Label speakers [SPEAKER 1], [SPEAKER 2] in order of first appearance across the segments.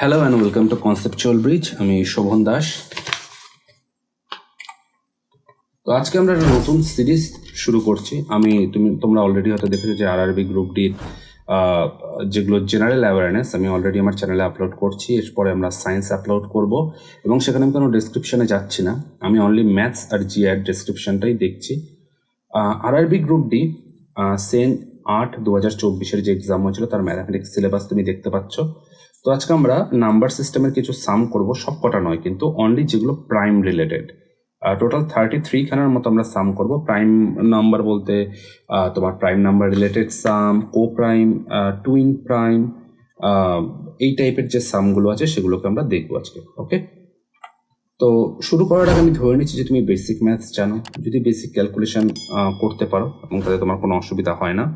[SPEAKER 1] Hello and welcome to conceptual bridge. আমি শোভন দাস। তো আজকে আমরা একটা নতুন সিরিজ শুরু করছি। তোমরা অলরেডি হয়তো দেখেছো যে আরআরবি গ্রুপ ডির যেগুলো জেনারেল অ্যাওয়ারনেস আমি অলরেডি আমার চ্যানেলে আপলোড করছি। এরপরে আমরা সায়েন্স আপলোড করব এবং সেখানে আমি কোনো ডেসক্রিপশনে যাচ্ছি না, আমি অনলি ম্যাথস আর জিআর ডেসক্রিপশনটাই দেখছি। আরআরবি গ্রুপ ডি সেন 8/2024 যে এক্সাম হয়েছিল তার ম্যাথামেটিক্স সিলেবাস তুমি দেখতে পাচ্ছ। তো আজকে আমরা নাম্বার সিস্টেমের কিছু সাম করব, সব কটা নয় কিন্তু, অনলি যেগুলো প্রাইম রিলেটেড। টোটাল 33 খানার মতো আমরা সাম করব। প্রাইম নাম্বার বলতে তোমার প্রাইম নাম্বার রিলেটেড সাম, কো প্রাইম, টুইন প্রাইম, এই টাইপের যে সামগুলো আছে সেগুলোকে আমরা দেখবো আজকে। ওকে, তো শুরু করার আগে আমি ধরে নিচ্ছি যে তুমি বেসিক ম্যাথস জানো। যদি বেসিক ক্যালকুলেশন করতে পারো এবং তাতে তোমার কোনো অসুবিধা হয় না,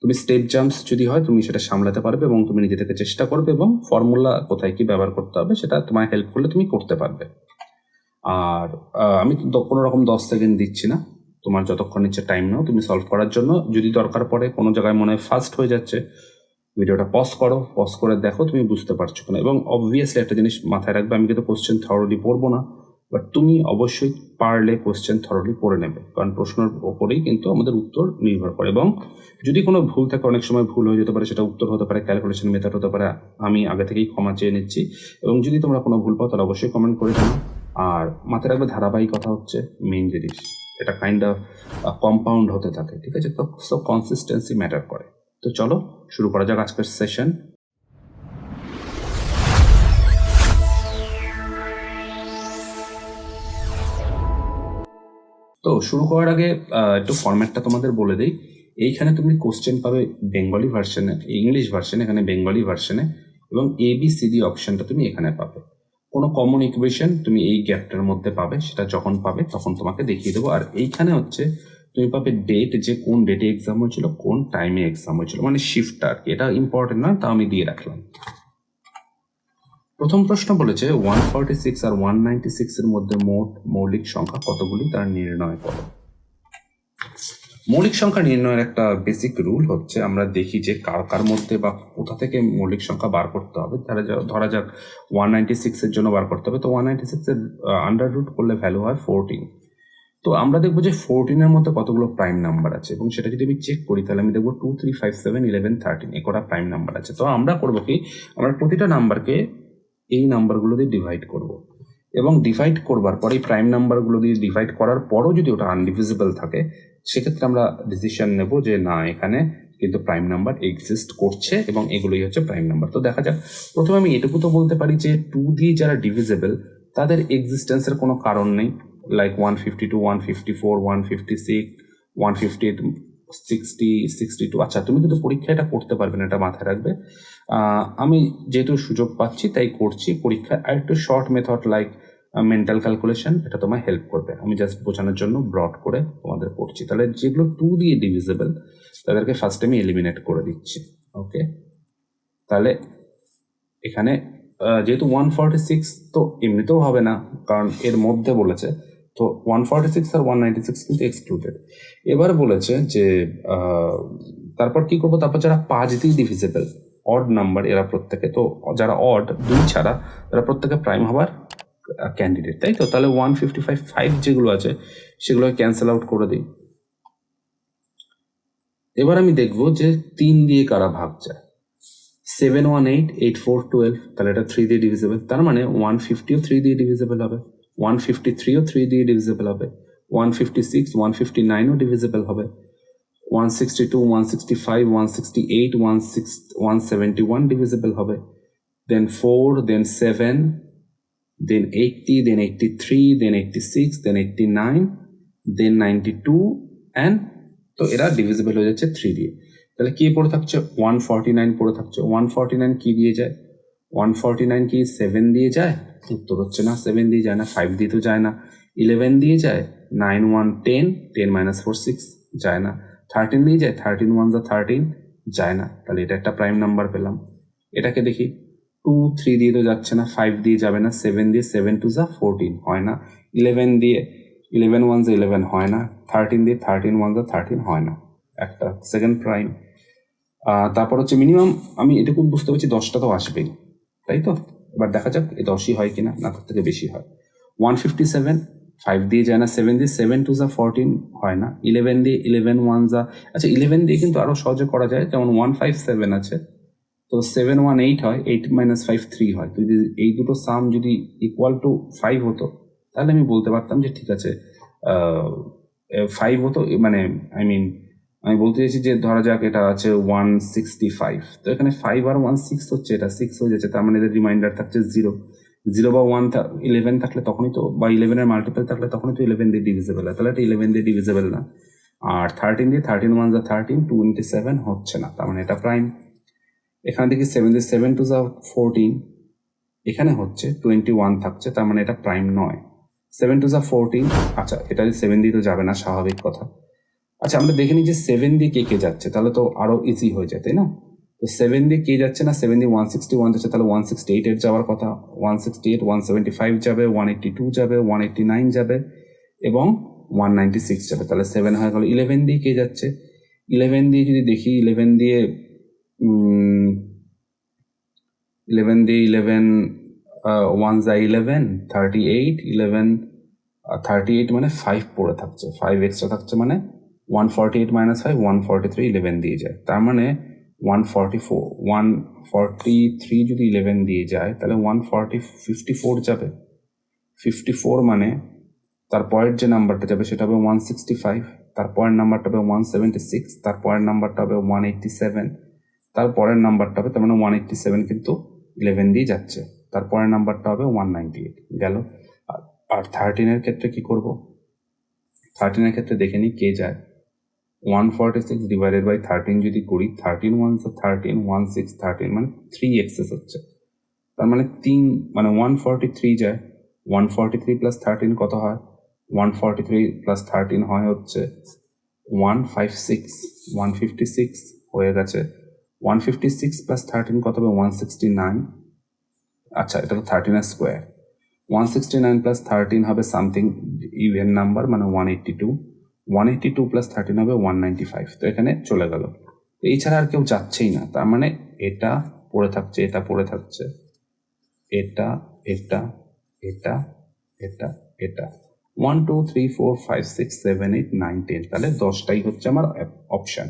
[SPEAKER 1] তুমি স্টেপ জাম্পস যদি হয় তুমি সেটা সামলাতে পারবে এবং তুমি নিজে থেকে চেষ্টা করবে এবং ফর্মুলা কোথায় কি ব্যবহার করতে হবে সেটা তোমার হেল্প করলে তুমি করতে পারবে। আর আমি কোনো রকম 10 সেকেন্ড দিচ্ছি না, তোমার যতক্ষণ ইচ্ছে টাইম নাও তুমি সলভ করার জন্য। যদি দরকার পড়ে কোনো জায়গায় মনে হয় ফাস্ট হয়ে যাচ্ছে, ভিডিওটা পজ করো, পজ করে দেখো তুমি বুঝতে পারছো কিনা। এবং অবভিয়াসলি একটা জিনিস মাথায় রাখবে, আমি কিন্তু কোশ্চেন থরলি পড়বো না, বাট তুমি অবশ্যই পারলে কোশ্চেন থরলি পড়ে নেবে, কারণ প্রশ্নের ওপরেই কিন্তু আমাদের উত্তর নির্ভর করে। এবং যদি কোনো ভুল থাকে, অনেক সময় ভুল হয়ে যেতে পারে, সেটা উত্তর হতে পারে, ক্যালকুলেশন মেথড হতে পারে, আমি আগে থেকেই ক্ষমা চেয়ে নিচ্ছি। এবং যদি তোমরা কোনো ভুল পাও তাহলে অবশ্যই কমেন্ট করে জানাও। আর মাথায় রাখবে ধারাবাহিকতা হচ্ছে মেইন জিনিস, এটা কাইন্ড অফ কম্পাউন্ড হতে থাকে, ঠিক আছে? তো সো কনসিস্টেন্সি ম্যাটার করে। তো চলো শুরু করা যাক আজকের সেশন। তো শুরু করার আগে একটু ফরম্যাটটা তোমাদের বলে দিই। এইখানে তুমি কোশ্চেন পাবে বেঙ্গলি ভার্সনে, ইংলিশ ভার্সনে, এখানে বেঙ্গলি ভার্সনে, এবং ABCD অপশনটা তুমি এখানে পাবে। কোনো কমন ইকুয়েশন তুমি এই গ্যাপটার মধ্যে পাবে, সেটা যখন পাবে তখন তোমাকে দেখিয়ে দেবো। আর এইখানে হচ্ছে তুমি পাবে ডেট, যে কোন ডেটে এক্সাম হয়েছিল, কোন টাইমে এক্সাম হয়েছিল, মানে শিফটটা আর কি। এটা ইম্পর্টেন্ট না, তা আমি দিয়ে রাখলাম। প্রথম প্রশ্ন বলেছে 146 আর 196 এর মধ্যে মোট মৌলিক সংখ্যা কতগুলি, তার নির্ণয় করো। মৌলিক সংখ্যা নির্ণয়ের একটা বেসিক রুল হচ্ছে, আমরা দেখি যে কার কার মধ্যে বা কোথা থেকে মৌলিক সংখ্যা বার করতে হবে। ধরা যাক 196 এর জন্য বার করতে হবে, তো 196 এর আন্ডার রুট করলে ভ্যালু হয় 14। তো আমরা দেখবো যে 14 এর মধ্যে কতগুলো প্রাইম নাম্বার আছে, এবং সেটা যদি আমি চেক করি তাহলে আমি দেখবো 2, 3, 5, 7, 11, 13 এ কটা প্রাইম নাম্বার আছে। তো আমরা করবো কি, আমরা প্রতিটা নাম্বারকে এই নাম্বারগুলো দিয়ে ডিভাইড করব, এবং ডিভাইড করবার পরে এই প্রাইম নাম্বারগুলো দিয়ে ডিভাইড করার পরও যদি ওটা আনডিভিজিবল থাকে, সেক্ষেত্রে আমরা ডিসিশন নেব যে না, এখানে কিন্তু প্রাইম নাম্বার এক্সিস্ট করছে এবং এগুলোই হচ্ছে প্রাইম নাম্বার। তো দেখা যাক, প্রথমে আমি এটুকু তো বলতে পারি যে 2 দিয়ে যারা ডিভিজিবল তাদের এক্সিস্টেন্সের কোনো কারণ নেই, লাইক 152, 154, 156, 158, 60, 62। আচ্ছা, তুমি কিন্তু পরীক্ষায় এটা করতে পারবে না, এটা মাথায় রাখবে। আমি যেহেতু সুযোগ পাচ্ছি তাই করছি। পরীক্ষায় আরেকটু short method like mental calculation, এটা তোমায় হেল্প করবে। আমি জাস্ট বোঝানোর জন্য ব্রড করে তোমাদের করছি। তাহলে যেগুলো 2 দিয়ে ডিভিজিবল তাদেরকে ফার্স্ট আমি এলিমিনেট করে দিচ্ছি। ওকে, তাহলে এখানে যেহেতু 146 তো এমনিতেও হবে না, কারণ এর মধ্যে বলেছে, তো 146 আর 196 কিন্তু এক্সক্লুডেড। এবার বলেছে যে তারপর কি করবো, তারপর যারা 5 দিয়ে ডিভিজিবল অড নাম্বার এরা প্রত্যেকে, তো যারা অড 2 ছাড়া এরা প্রত্যেকে প্রাইম হবার ক্যান্ডিডেট, তাই তো? তাহলে 155 যেগুলো আছে সেগুলোকে ক্যান্সেল আউট করে দিই। এবার আমি দেখবো যে 3 দিয়ে কারা ভাগ যায়। 7, 1, 8, 8, 4, 12, তাহলে এটা 3 দিয়ে ডিভিজিবল। তার মানে 150ও 3 দিয়ে ডিভিজিবল হবে, 153ও 3 দিয়ে ডিভিজিবল হবে, 156, 159ও ডিভিজিবল হবে, 162, 165, 168, 171 ডিভিজিবল হবে, দেন 4, দেন 7, দেন 80, দেন 83, দেন 86, দেন 89, দেন 92, অ্যান্ড তো এরা ডিভিজিবল হয়ে যাচ্ছে 3 দিয়ে। তাহলে কি পড়ে থাকছে, 149 পড়ে থাকছে। 149 কি দিয়ে যায়, 149 কি 7 দিয়ে যায়? উত্তর হচ্ছে না, 7 দিয়ে যায় না। 5 দিয়ে তো যায় না। 11 দিয়ে যায়, 9, 1, 10, 10 - 4, 6 যায় না। 13 দিয়ে যায়, 13, 1, 13 যায় না। তাহলে এটা একটা প্রাইম নাম্বার পেলাম। এটাকে দেখি, 2, 3 দিয়ে তো যাচ্ছে না, 5 দিয়ে যাবে না, 7 দিয়ে, 7, 2, 14 হয় না, 11 দিয়ে, 11, 1, 11 হয় না, 13 দিয়ে, 13, 1, 13 হয় না, একটা সেকেন্ড প্রাইম। তারপর হচ্ছে মিনিমাম, আমি এটুকু বুঝতে পারছি 10টা তো আসবেই, তাই তো? এবার দেখা যাক এ 10ই হয় কিনা, না তার থেকে বেশি হয়। 157 5 দিয়ে যায় না, 7 দিয়ে, 7 2 যা 14 হয় না, 11 দিয়ে, 11 1 যা, আচ্ছা 11 দিয়ে কিন্তু আরো সহজে করা যায়, যেমন 157 আছে, তো 7 1 8 হয়, 8 - 5 3 হয়। তো যদি এই দুটো সাম যদি ইকুয়াল টু 5 হতো, তাহলে আমি বলতে পারতাম যে ঠিক আছে 5 হতো, মানে আমি বলতে চাইছি যে ধরা যাক এটা আছে 165, তো এখানে 5 আর 1 6 হচ্ছে, এটা 6 হয়ে যাচ্ছে, তার মানে এদের রিমাইন্ডার থাকছে 0। 0 বা 1 11 থাকলে তখনই তো, বা 11 এর মাল্টিপল থাকলে তখনই তো 11 দিয়ে ডিভিজিবল হয়, তাহলে এটা 11 দিয়ে ডিভিজিবল না। আর 13 দিয়ে, 13 1 যা 13, 27 হচ্ছে না, তার মানে এটা প্রাইম। এখানে দেখি 7 দিয়ে, 7 2 যা 14, এখানে হচ্ছে 21 থাকছে, তার মানে এটা প্রাইম নয়। 7 2 যা 14, আচ্ছা এটা 7 দিয়ে তো যাবে না, স্বাভাবিক কথা। আচ্ছা আমরা দেখে নিই যে 7 দিয়ে কে কে যাচ্ছে, তাহলে তো আরো ইজি হয়ে যায়, তাই না? তো 7 দিয়ে কে যাচ্ছে না, 7 দিয়ে 161 যাচ্ছে, তাহলে 168 এর যাওয়ার কথা, 168, 175 যাবে, 182 যাবে, 189 যাবে এবং 196 যাবে, তাহলে 7 হয়ে গেল। 11 দিয়ে কে যাচ্ছে, 11 দিয়ে যদি দেখি, 11 দিয়ে 11 1 যা 11, 38, 11 38 মানে 5 পড়ে থাকছে, 5 এক্সট্রা থাকছে, মানে 148 - 5 143, 11 দিয়ে যায়, তার মানে 144, 143 যদি 11 দিয়ে যায় তাহলে 54 যাবে। 54 মানে তারপরের যে নাম্বারটা যাবে সেটা হবে 165, তারপরের নাম্বারটা হবে 176, তারপরের নাম্বারটা হবে 187, তারপরের নাম্বারটা হবে, তার মানে 187 কিন্তু 11 দিয়ে যাচ্ছে, তারপরের নাম্বারটা হবে 198 গেল। আর 13 এর ক্ষেত্রে কি করব, 13 এর ক্ষেত্রে দেখে নিই কে যায়। 146 ডিভাইডেড বাই 13 যদি করি, 13 1 13, 16 13, মানে 3 এক্সেস হচ্ছে, তার মানে 3, মানে 143 যায়। 143 প্লাস 13 কত হয়, 143 প্লাস 13 হয় হচ্ছে 156, 156 হয়ে গেছে। 156 প্লাস 13 কত হবে, 169, আচ্ছা এটা তো 13 এর স্কোয়ার। 169 প্লাস 13 হবে সামথিং ইভেন নাম্বার, মানে 182, 182 প্লাস 13 হবে 195, তো এখানে চলে গেল। এই ছাড়া আর কেউ যাচ্ছেই না, তার মানে এটা পড়ে থাকছে, এটা পড়ে থাকছে, এটা, এটা, এটা, এটা, এটা, 1 2 3 4 5 6 7 8 9 10, তাহলে 10টাই হচ্ছে আমার অপশন,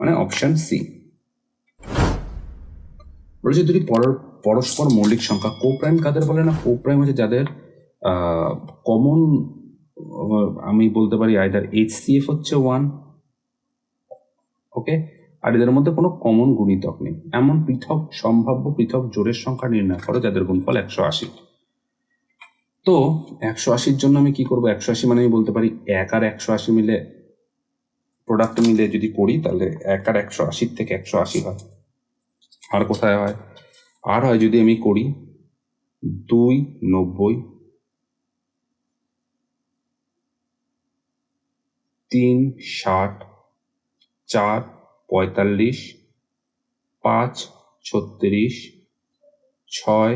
[SPEAKER 1] মানে অপশন সি। বলেছে দুটি পরস্পর মৌলিক সংখ্যা, কোপ্রাইম কাদের বলে না, কোপ্রাইম হচ্ছে যাদের কমন, আমি বলতে পারি আইদার HCF হচ্ছে 1, ওকে, আর এদের মধ্যে কোনো কমন গুণিতক নেই, এমন সম্ভাব্য পৃথক জোড়ের সংখ্যা নির্ণয় করো যাদের গুণফল 180। তো 180-র জন্য আমি কি করবো, 180 মানে আমি বলতে পারি 1 আর 180 মিলে, প্রোডাক্ট মিলে যদি করি তাহলে 1 আর 180 থেকে 180 হয়। আর কোথায় হয়, আর হয় যদি আমি করি 2 90, 3 60, 4 45, 5 36, 6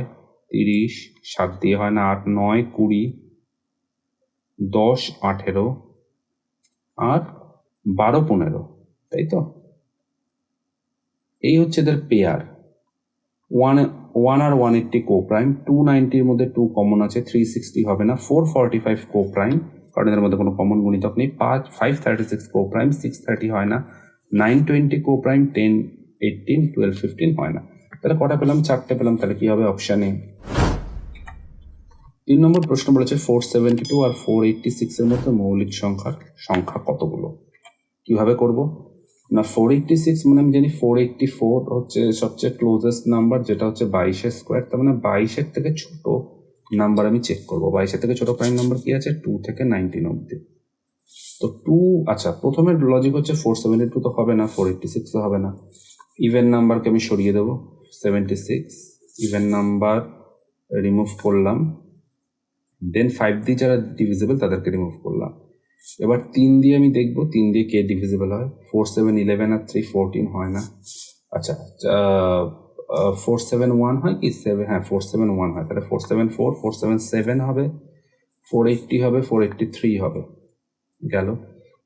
[SPEAKER 1] 30, 7 দিয়ে হয় না, 8 9 20, 10 18 আর 12 15, তাই তো? এই হচ্ছে এদের পেয়ার। 1 আর 180 কোপ্রাইম, 290-র মধ্যে 2 কমন আছে, 360 হবে না, 445 কোপ্রাইম, কারণ এদের মধ্যে কোনো কমন গুণিতক নেই, 536 কোপ্রাইম, 630 হয় না, 920 কোপ্রাইম, 10 18 12 15 হয় না, তাহলে কটা পেলাম, 4টে পেলাম, তাহলে কি হবে, অপশন এ। 3 নম্বর প্রশ্ন বলেছে 472 আর 486 এর মধ্যে মৌলিক সংখ্যা কতগুলো, কিভাবে করব না, 486 মানে আমি জানি 484 হচ্ছে সবচেয়ে ক্লোজেস্ট নাম্বার, যেটা হচ্ছে 22 স্কোয়ার, তার মানে 22-এর থেকে ছোট নাম্বার আমি চেক করবো, 22-এর থেকে ছোট প্রাইম নাম্বার কি আছে, 2 থেকে 19 অব্দি। তো 2, আচ্ছা প্রথমের লজিক হচ্ছে 472 তো হবে না, 486 তো হবে না, ইভেন নাম্বারকে আমি সরিয়ে দেবো, 76 ইভেন নাম্বার রিমুভ করলাম, দেন 5 দিয়ে যারা ডিভিজিবল তাদেরকে রিমুভ করলাম। এবার 3 দিয়ে আমি দেখবো 3 দিয়ে কে ডিভিজিবল হয়, 4 7 11 আর 3 14 হয় না, আচ্ছা 4 7 1 হয় কি 7, হ্যাঁ 4 7 1 হয়, তাহলে 4 7 4 4 7 7 হবে, 480 হবে, 483 হবে, গেল।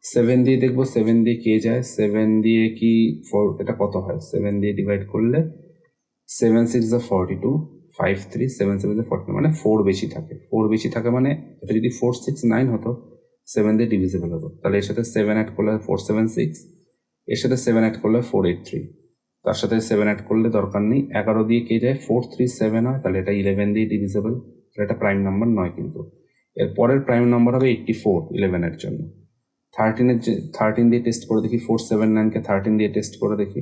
[SPEAKER 1] 7 দিয়ে দেখবো 7 দিয়ে কে যায়, 7 দিয়ে কি 4, এটা কত হয়, 7 দিয়ে ডিভাইড করলে 7 6 42, 5, 3, 7, 7, 14 মানে 4 বেশি থাকে। 4 বেশি থাকে মানে এটা যদি 4, 6, 9 হতো 7 দিয়ে ডিভিজিবল হতো, তাহলে এর সাথে 7 অ্যাড করলে 4, 7, 6, এর সাথে 7 অ্যাড করলে 4, 8, 3, তার সাথে 7 অ্যাড করলে দরকার নেই। 11 দিয়ে কে যায় 4, 3, 7 হয়, তাহলে এটা 11 দিয়ে ডিভিজিবল, এটা প্রাইম নাম্বার নয়। কিন্তু এর পরের প্রাইম নাম্বার হবে 84 11 এর জন্য। 13 দিয়ে টেস্ট করে দেখি, 4, 7, 9-কে 13 দিয়ে টেস্ট করে দেখি।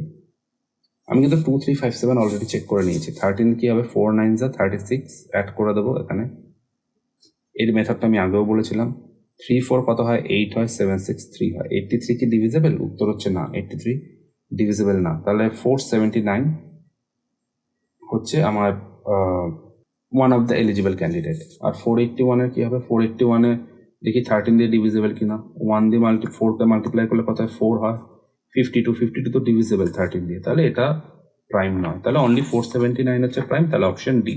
[SPEAKER 1] আমি কিন্তু 2, 3, 5, 7 অলরেডি চেক করে নিয়েছি। 13 কি হবে, 4, 9 যা 36 অ্যাড করে দেবো এখানে। এর মেথডটা আমি আগেও বলেছিলাম। 3, 4 কত হয়, 8 হয়, 7, 6, 3 হয়। 83 কি ডিভিজিবল? উত্তর হচ্ছে না, 83 ডিভিজিবল না। তাহলে 479 হচ্ছে আমার one of the eligible candidate. আর 481-এর কি হবে, 481-এ দেখি 13 দিয়ে ডিভিজিবল কিনা। 1 দিয়ে 4কে মাল্টিপ্লাই করলে কত হয়, 4 হয়। 52 তো ডিভিজিবল 13 দিয়ে, তাহলে এটা প্রাইম নয়। তাহলে অনলি 479 হচ্ছে প্রাইম, তাহলে অপশন ডি।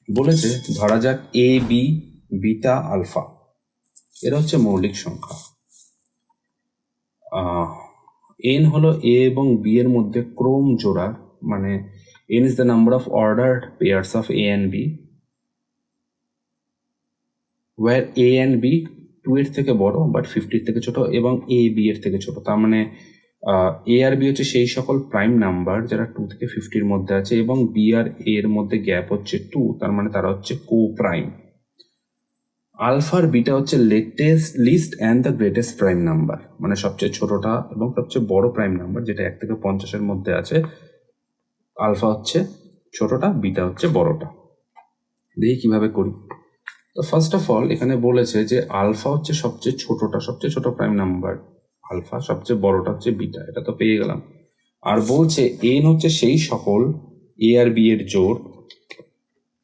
[SPEAKER 1] বলেছে ধরা যাক এ, বি, বিটা, আলফা এরা হচ্ছে মৌলিক সংখ্যা। এন হলো এ এবং বি এর মধ্যে ক্রম জোড়া, মানে n is the number of ordered pairs of a and b where a and b 2 এর থেকে বড় বাট 50 এর থেকে ছোট এবং a b এর থেকে ছোট। তার মানে a আর b হচ্ছে সেই সকল প্রাইম নাম্বার যারা 2 থেকে 50-র মধ্যে আছে এবং b আর a এর মধ্যে গ্যাপ হচ্ছে 2, তার মানে তারা হচ্ছে কো প্রাইম। আলফা আর বিটা হচ্ছে least and the greatest prime number, মানে সবচেয়ে ছোটটা এবং সবচেয়ে বড় প্রাইম নাম্বার যেটা 1 থেকে 50-এর মধ্যে আছে। আলফা হচ্ছে ছোটটা, বিটা হচ্ছে বড়টা। দেখি কিভাবে করি। তো ফার্স্ট অফ অল এখানে বলেছে যে আলফা হচ্ছে সবচেয়ে ছোটটা, সবচেয়ে ছোট প্রাইম নাম্বার আলফা, সবচেয়ে বড়টা হচ্ছে বিটা, এটা তো পেয়ে গেলাম। আর বলছে এন হচ্ছে সেই সকল এ আর বি এর জোড়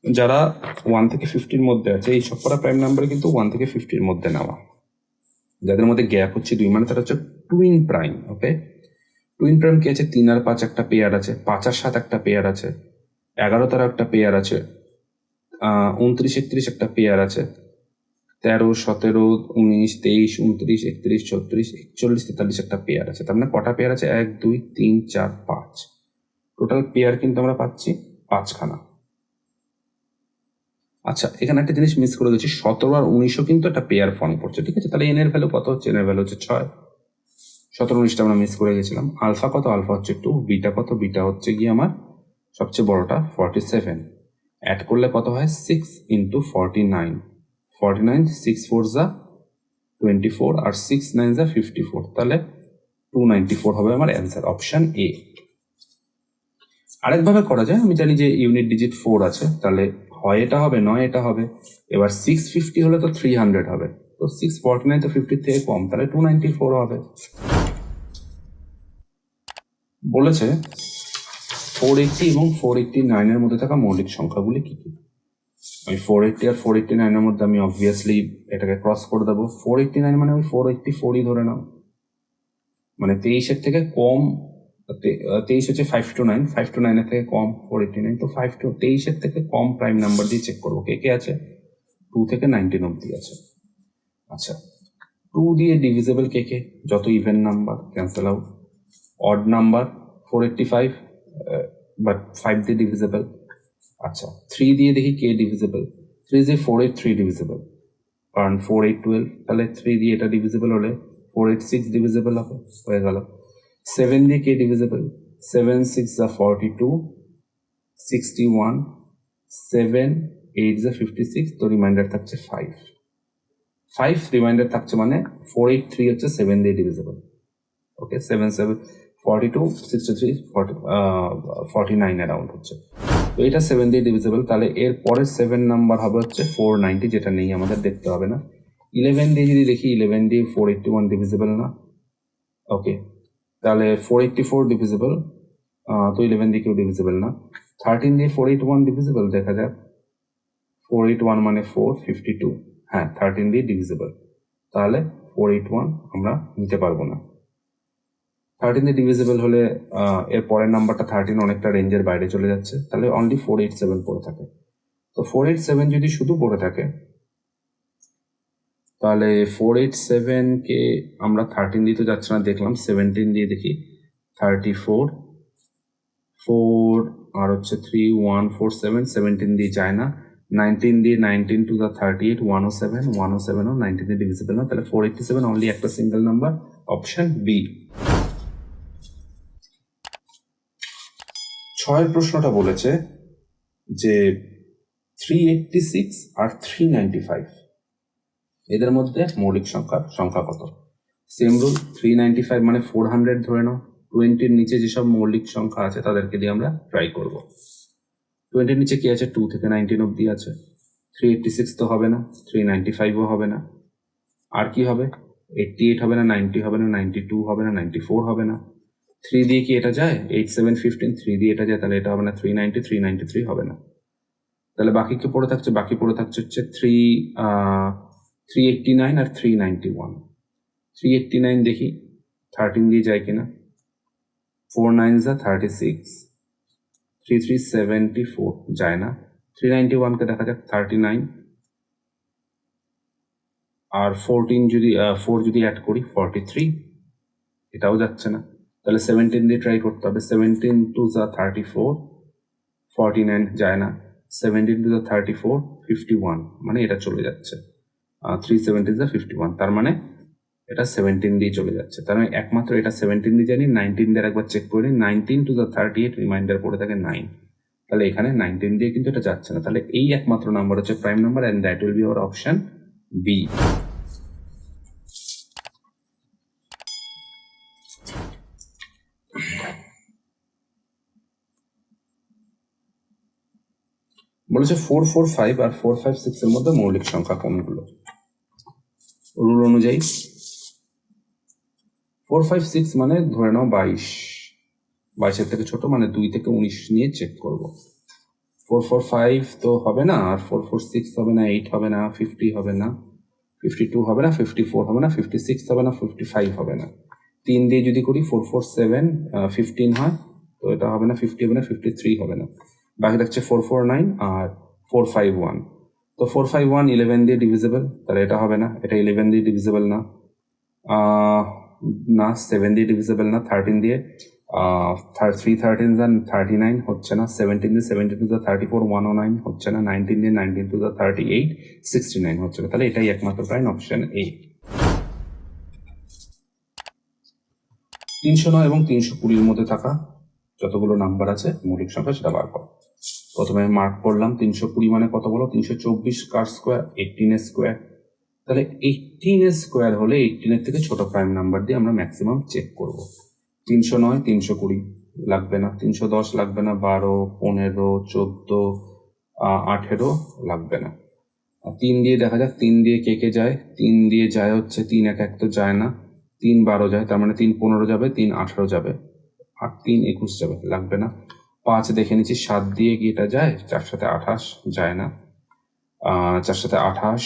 [SPEAKER 1] যারা 1 থেকে 50-র মধ্যে আছে। এই সবকটা প্রাইম নাম্বার কিন্তু 1 থেকে 50-র মধ্যে নেওয়া, যাদের মধ্যে গ্যাপ হচ্ছে 2, মানে তারা হচ্ছে টুইন প্রাইম। ওকে, টুইন প্রাইম কি আছে, 3 আর 5 একটা পেয়ার আছে, 5 আর 7 একটা পেয়ার আছে, 11 তারা একটা পেয়ার আছে, 29, 31 একটা পেয়ার আছে, 13, 17, 19, 23, 29, 31, 34, 41, 43 একটা পেয়ার আছে। তার মানে কটা পেয়ার আছে, 1, 2, 3, 4, 5, টোটাল পেয়ার কিন্তু আমরা পাচ্ছি 5খানা। আচ্ছা, এখানে একটা জিনিস মিস করে গেছি, 17 আর 19ও কিন্তু একটা পেয়ার ফর্ম করছে, ঠিক আছে। তাহলে এন এর ভ্যালু কত হচ্ছে, এন এর ভ্যালু হচ্ছে 6। 17, 19টা আমরা মিস করে গেছিলাম। আলফা কত, আলফা হচ্ছে 2, বিটা কত, বিটা হচ্ছে গিয়ে আমার সবচেয়ে বড়টা 47, অ্যাড করলে কত হয় 6 ইন্টু 49, 6 4 যা 24 আর 6 9 যা 54, তাহলে 294 হবে আমার অ্যান্সার, অপশন এ। আরেকভাবে করা যায়, আমি জানি যে ইউনিট ডিজিট 4 আছে, তাহলে হয় এটা হবে নয় এটা হবে। এবার 650 হলে তো 300 হবে, তো 649 তো 50 থেকে কম, তাহলে 294 হবে। বলেছে 480 এবং 489 এর মধ্যে থাকা মৌলিক সংখ্যাগুলি কি কি। আমি 480 আর 489 এর মধ্যে আমি অবভিয়াসলি এটাকে ক্রস করে দেবো। 489 মানে ওই 484ই ধরে নাও, মানে 23-এর থেকে কম। 23 হচ্ছে 5 to 9, 5 to 9 এর থেকে কম 489, তো 23-এর থেকে কম প্রাইম নাম্বার দিয়ে চেক করবো কে কে আছে। 2 থেকে 19 অব্দি আছে। আচ্ছা, 2 দিয়ে ডিভিজিবল কে কে, যত even number cancel out. Odd number 485, but 5 দিয়ে ডিভিজিবল। আচ্ছা, 3 দিয়ে দেখি কে ডিভিজিবল, 3 দিয়ে 483 ডিভিজিবল, কারণ 4 8 12, তাহলে 3 দিয়ে এটা ডিভিজিবল হলে 486 ডিভিজিবল হবে, হয়ে গেল। 7 দিয়ে কে ডিভিজিবল, 7 6 যা 42, 61, 7 8 যা 56, তো রিমাইন্ডার থাকছে 5 রিমাইন্ডার থাকছে, মানে 483 হচ্ছে 7 দিয়ে ডিভিজিবল। ওকে, 7 7 42, 63, 49 অ্যারাউন্ড হচ্ছে, তো এটা 7 দিয়ে ডিভিজিবল। তাহলে এর পরের 7 নাম্বার হবে হচ্ছে 490, যেটা নেই আমাদের, দেখতে হবে না। 11 দিয়ে যদি দেখি, 11 দিয়ে 481 ডিভিজিবল না। ওকে, তাহলে 484 ডিভিজিবল, তো 11 দিয়ে কেউ ডিভিজিবল না। 13 দিয়ে 481 ডিভিজিবল, দেখা যাক। 481 মানে 452, হ্যাঁ 13 দিয়ে ডিভিজিবল, তাহলে 481 আমরা নিতে পারবো না। 13 দিয়ে ডিভিজিবল হলে এর পরের নাম্বারটা 13 অনেকটা রেঞ্জের বাইরে চলে যাচ্ছে, তাহলে অনলি 487 পড়ে থাকে। তো 487 যদি শুধু পড়ে থাকে, তাহলে 487-কে আমরা 13 দিয়ে তো যাচ্ছে না, দেখলাম 17 দিয়ে দেখি, 34, 4 আর হচ্ছে 3 1 4 7 17 দিয়ে যায় না, 19 দিয়ে 19 টু দ্য 38 107 107 ও 19 দিয়ে ডিভিজিবল না, তাহলে 487 অনলি একটা সিঙ্গেল নাম্বার, অপশন বি। ছয়ের প্রশ্নটা বলেছে যে 386 আর 395 এদের মধ্যে মৌলিক সংখ্যা কত? সেম রুল, 395 মানে 400 ধরে নাও, 20-র নিচে যেসব মৌলিক সংখ্যা আছে তাদেরকে দিয়ে আমরা ট্রাই করব। 20-র নিচে কি আছে? 2 থেকে 19 অব্দি আছে। 386 তো হবে না, 395ও হবে না, আর কি হবে? 88 হবে না, 90 হবে না, 92 হবে না, 94 হবে না। 3 দিয়ে কি এটা যায়? 8 7 15, 3 দিয়ে এটা যায়, তাহলে এটা হবে না। 390 393 হবে না। তাহলে বাকি কি পড়ে থাকছে? বাকি পড়ে থাকছে হচ্ছে 389 আর 391। 389 দেখি 13 দিয়ে যায় কিনা। 4 9 যা 36, 3374 যায় না। 391 কে দেখা যাক 39, আর 14 যদি 4 যদি অ্যাড করি 43, এটাও যাচ্ছে না। তাহলে 17 দিয়ে ট্রাই করতে হবে। 17 টু যা 34, 49 যায় না। 17 টু যা 34, 51, মানে এটা চলে যাচ্ছে। 370 যা 51, তার মানে এটা 17 দিয়ে চলে যাচ্ছে। তার মানে একমাত্র এটা 17 দিয়ে জানি, 19 দিয়ে একবার চেক করে নিই। 19 টু দ্য 38 রিমাইন্ডার পড়ে থাকে 9, তাহলে এখানে 19 দিয়ে কিন্তু এটা যাচ্ছে না। তাহলে এই একমাত্র নাম্বার হচ্ছে prime number, and that will be our option B. বলেছে 445 আর 456 এর মধ্যে মৌলিক সংখ্যা কোনগুলো? রুল অনুযায়ী 456 মানে ধরে নাও 22, 22-এর থেকে ছোট, মানে 2 থেকে 19 নিয়ে চেক করব। 445 তো হবে না, আর 446 হবে না, 8 হবে না, 50 হবে না, 52 হবে না, 54 হবে না, 56 হবে না, 55 হবে না। 3 দিয়ে যদি করি 447 15 হয়, তো এটা হবে না, 50 হবে না, 53 হবে না। বাকি থাকছে 449 আর 451। তো 451 11 দিয়ে ডিভিজিবল, তাহলে এটা হবে না, এটা 11 দিয়ে ডিভিজিবল না, না 7 দিয়ে ডিভিজিবল না, 13 দিয়ে 3 13 যান 39 হচ্ছে না, 17 দিয়ে 17 টু দ্য 34 109 হচ্ছে না, 19 দিয়ে 19 টু দ্য 38 69 হচ্ছে না। তাহলে এটাই একমাত্র প্রাইম, অপশন এ। 309 এবং 320-র মধ্যে থাকা যতগুলো নাম্বার আছে মৌলিক সংখ্যা সেটা বার করো। প্রথমে মার্ক করলাম 320 মানে কত বলো? 324 কার স্কোয়ার, 18 স্কোয়ার। তাহলে 18 স্কোয়ার হলে 18-এর থেকে ছোট প্রাইম নাম্বার দিয়ে আমরা ম্যাক্সিমাম চেক করব। 309 320 লাগবে না, 310 লাগবে না, 12 15 14 18 লাগবে না। 3 দিয়ে দেখা যাক, 3 দিয়ে কে যায়? 3 দিয়ে যায় হচ্ছে 3 1 1 তো যায় না, 3 12 যায়, তার মানে 3 15 যাবে, 3 18 যাবে, আর 3 21 যাবে, লাগবে না। 5 দেখে নিচ্ছি, 7 দিয়ে কি এটা যায়? 4 সাথে 28 যায় না, 4 সাথে 28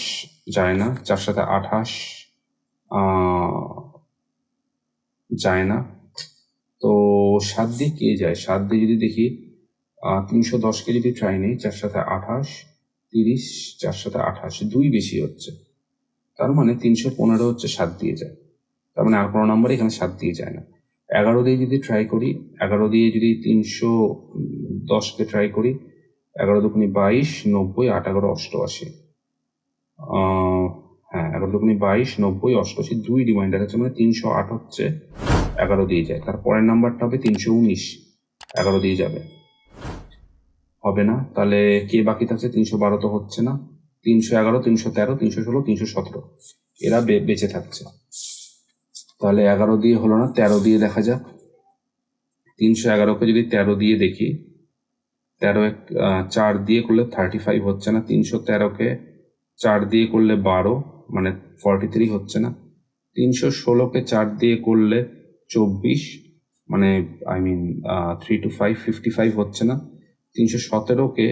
[SPEAKER 1] যায় না, 4 সাথে 28 যায় না। তো 7 দিয়ে কে যায়? 7 দিয়ে যদি দেখি 310-কে যদি ট্রাই নেই, 4 সাথে 28 30, 4 সাথে 28 2 বেশি হচ্ছে, তার মানে 315 হচ্ছে 7 দিয়ে যায়, তার মানে আর কোনো নাম্বার এখানে 7 দিয়ে যায় না। 11 দিয়ে যদি ট্রাই করি, 11 দিয়ে যদি 310-কে ট্রাই করি, 11 দুগুণে 22 90 8 11 88, হ্যাঁ 11 দুগুণে 22 90 88 2 রিমাইন্ডার আছে, মানে 308 হচ্ছে 11 দিয়ে যায়। তারপরের নাম্বারটা হবে 319, 11 দিয়ে যাবে, হবে না। তাহলে কে বাকি থাকছে? 312 তো হচ্ছে না, 311 313 316 317 এরা বেঁচে থাকছে। তাহলে 11 দিয়ে হলো না, 13 দিয়ে দেখা যাক। 311-কে যদি 13 দিয়ে দেখি, 13 4 দিয়ে করলে 35 হচ্ছে না, 313-কে 4 দিয়ে করলে 12 মানে 43 হচ্ছে না, 316-কে 4 দিয়ে করলে 24 মানে 3 to 5 55 হচ্ছে না, 317-কে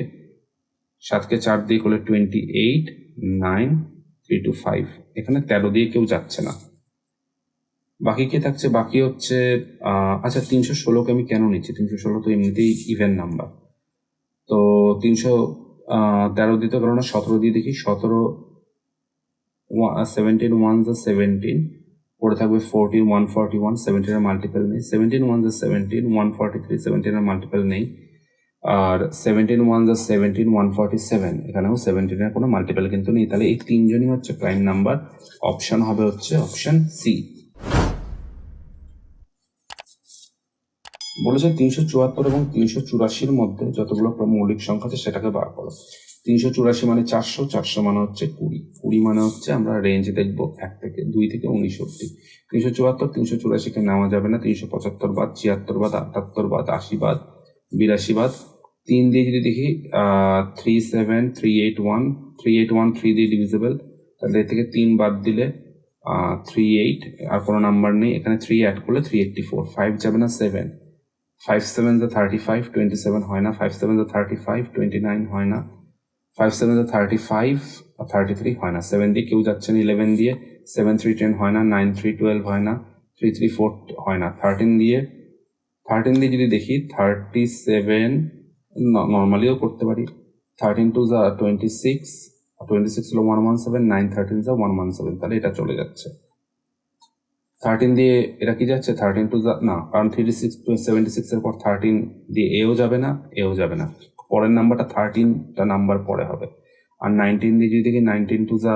[SPEAKER 1] 7-কে 4 দিয়ে করলে 28 9 3 to 5, এখানে 13 দিয়ে কেউ যাচ্ছে না। বাকি কে থাকছে? বাকি হচ্ছে আচ্ছা 316-কে আমি কেন নিচ্ছি? 316 তো এমনিতেই ইভেন নাম্বার, তো 313 দিতে পারো না, 17 দিয়ে দেখি। 17 17 1 17, পড়ে থাকবে 14 141, 17 এর মাল্টিপল নেই, 17 1 যা 17, 143, 17 এর মাল্টিপল নেই, আর 17 1 যা 17, 147, এখানেও 17 এর কোনো মাল্টিপল কিন্তু নেই। তাহলে এই তিনজনই হচ্ছে প্রাইম নাম্বার। অপশন হবে হচ্ছে অপশন সি। বলেছে 374 এবং 384 মধ্যে যতগুলো মৌলিক সংখ্যা আছে সেটাকে বার করো। 384 মানে 400, 400 মানে হচ্ছে 20, 20 মানে হচ্ছে আমরা রেঞ্জ দেখবো 1 থেকে 2 থেকে 19 অব্দি। 374, 384-কে নেওয়া যাবে না, 375 বাদ, 76 বাদ, 78 বাদ, 80 বাদ, 82 বাদ। 3 দিয়ে যদি দেখি 37381, 3 দিয়ে ডিভিজিবল, তাহলে এর থেকে 3 বাদ দিলে 38, আর কোনো নাম্বার নেই, এখানে 3 অ্যাড করলে 384, 5 যাবে না 7, 5 7 যা 35, 27 হয় না, 5 7 যা 35, 29 হয় না, 5 7 যা 35, 33 হয় না, 7 দিয়ে কেউ যাচ্ছে না, 11 দিয়ে, 7 3 10 হয় না, 9 3 12 হয় না, 3 3 4 হয় না, 13 দিয়ে যদি দেখি 37 নর্মালিও করতে পারি, 13 2 যা 26, 26 হলো 117, 9 13 যা 117, তাহলে এটা চলে যাচ্ছে। 13 দিয়ে এটা কি যাচ্ছে, 13 টু না, কারণ 76 এর পর 13 দিয়ে এও যাবে না, এও যাবে না, পরের নাম্বারটা 13টা নাম্বার পরে হবে। আর 19 দিয়ে যদি দেখি 19 টু যা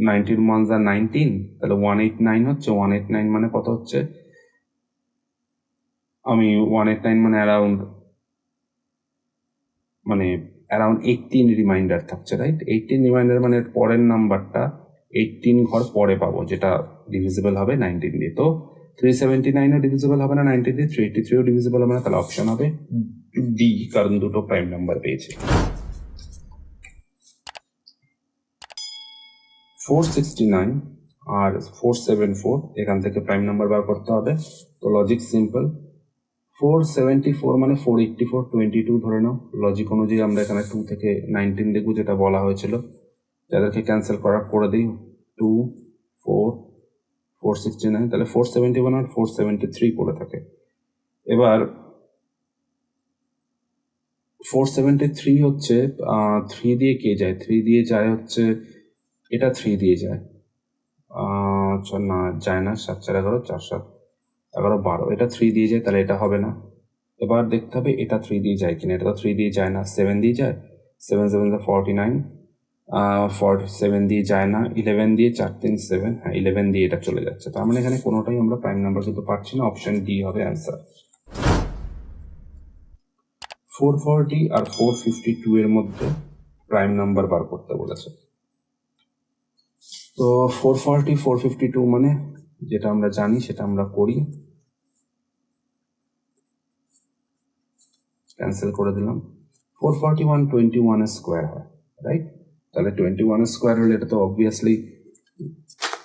[SPEAKER 1] 19 1 যা 19, তাহলে 189 হচ্ছে, 189 মানে কত হচ্ছে, আমি 189 মানে অ্যারাউন্ড 18 রিমাইন্ডার থাকছে, রাইট? 18 রিমাইন্ডার মানে পরের নাম্বারটা 18 ঘর পরে পাবো, যেটা ডিভিজিবল হবে 19 দিয়ে। তো 379ও ডিভিজিবল হবে না 19 দিয়ে, 383ও ডিভিজিবল হবে না, তাহলে অপশন হবে ডি, কারণ দুটো প্রাইম নাম্বার পেয়েছে। 469 আর 474, এখান থেকে প্রাইম নাম্বার বার করতে হবে। তো লজিক সিম্পল, 474 মানে 484, 22 ধরে নাও। লজিক অনুযায়ী আমরা এখানে 2 থেকে 19 দেখবো, যেটা বলা হয়েছিল, যাদেরকে ক্যান্সেল করে দিই, 2 4 469, তাহলে 471 আর 473 পড়ে থাকে। এবার 473 হচ্ছে 3 দিয়ে কে যায়, 3 দিয়ে যায় হচ্ছে এটা, 3 দিয়ে যায়, না যায় না, 7 4 11, 4 7 11 12, এটা 3 দিয়ে যায়, তাহলে এটা হবে না। এবার দেখতে হবে এটা 3 দিয়ে যায় কিনা, এটা তো 3 দিয়ে যায় না, 7 দিয়ে যায়, 7 7 49, 7 দিয়ে যায় না, 11 দিয়ে, 4 3 7, হ্যাঁ 11 দিয়ে এটা চলে যাচ্ছে। তার মানে এখানে কোনোটাই আমরা প্রাইম নাম্বার কিন্তু পাচ্ছি না, অপশন ডি হবে অ্যান্সার। 440 আর 452 এর মধ্যে প্রাইম নাম্বার বার করতে বলেছে। তো 440 452 মানে যেটা আমরা জানি সেটা আমরা করি, ক্যান্সেল করে দিলাম। 441 21 স্কোয়ার হয়, রাইট? তাহলে 21 স্কোয়ার হলে এটা তো অবভিয়াসলি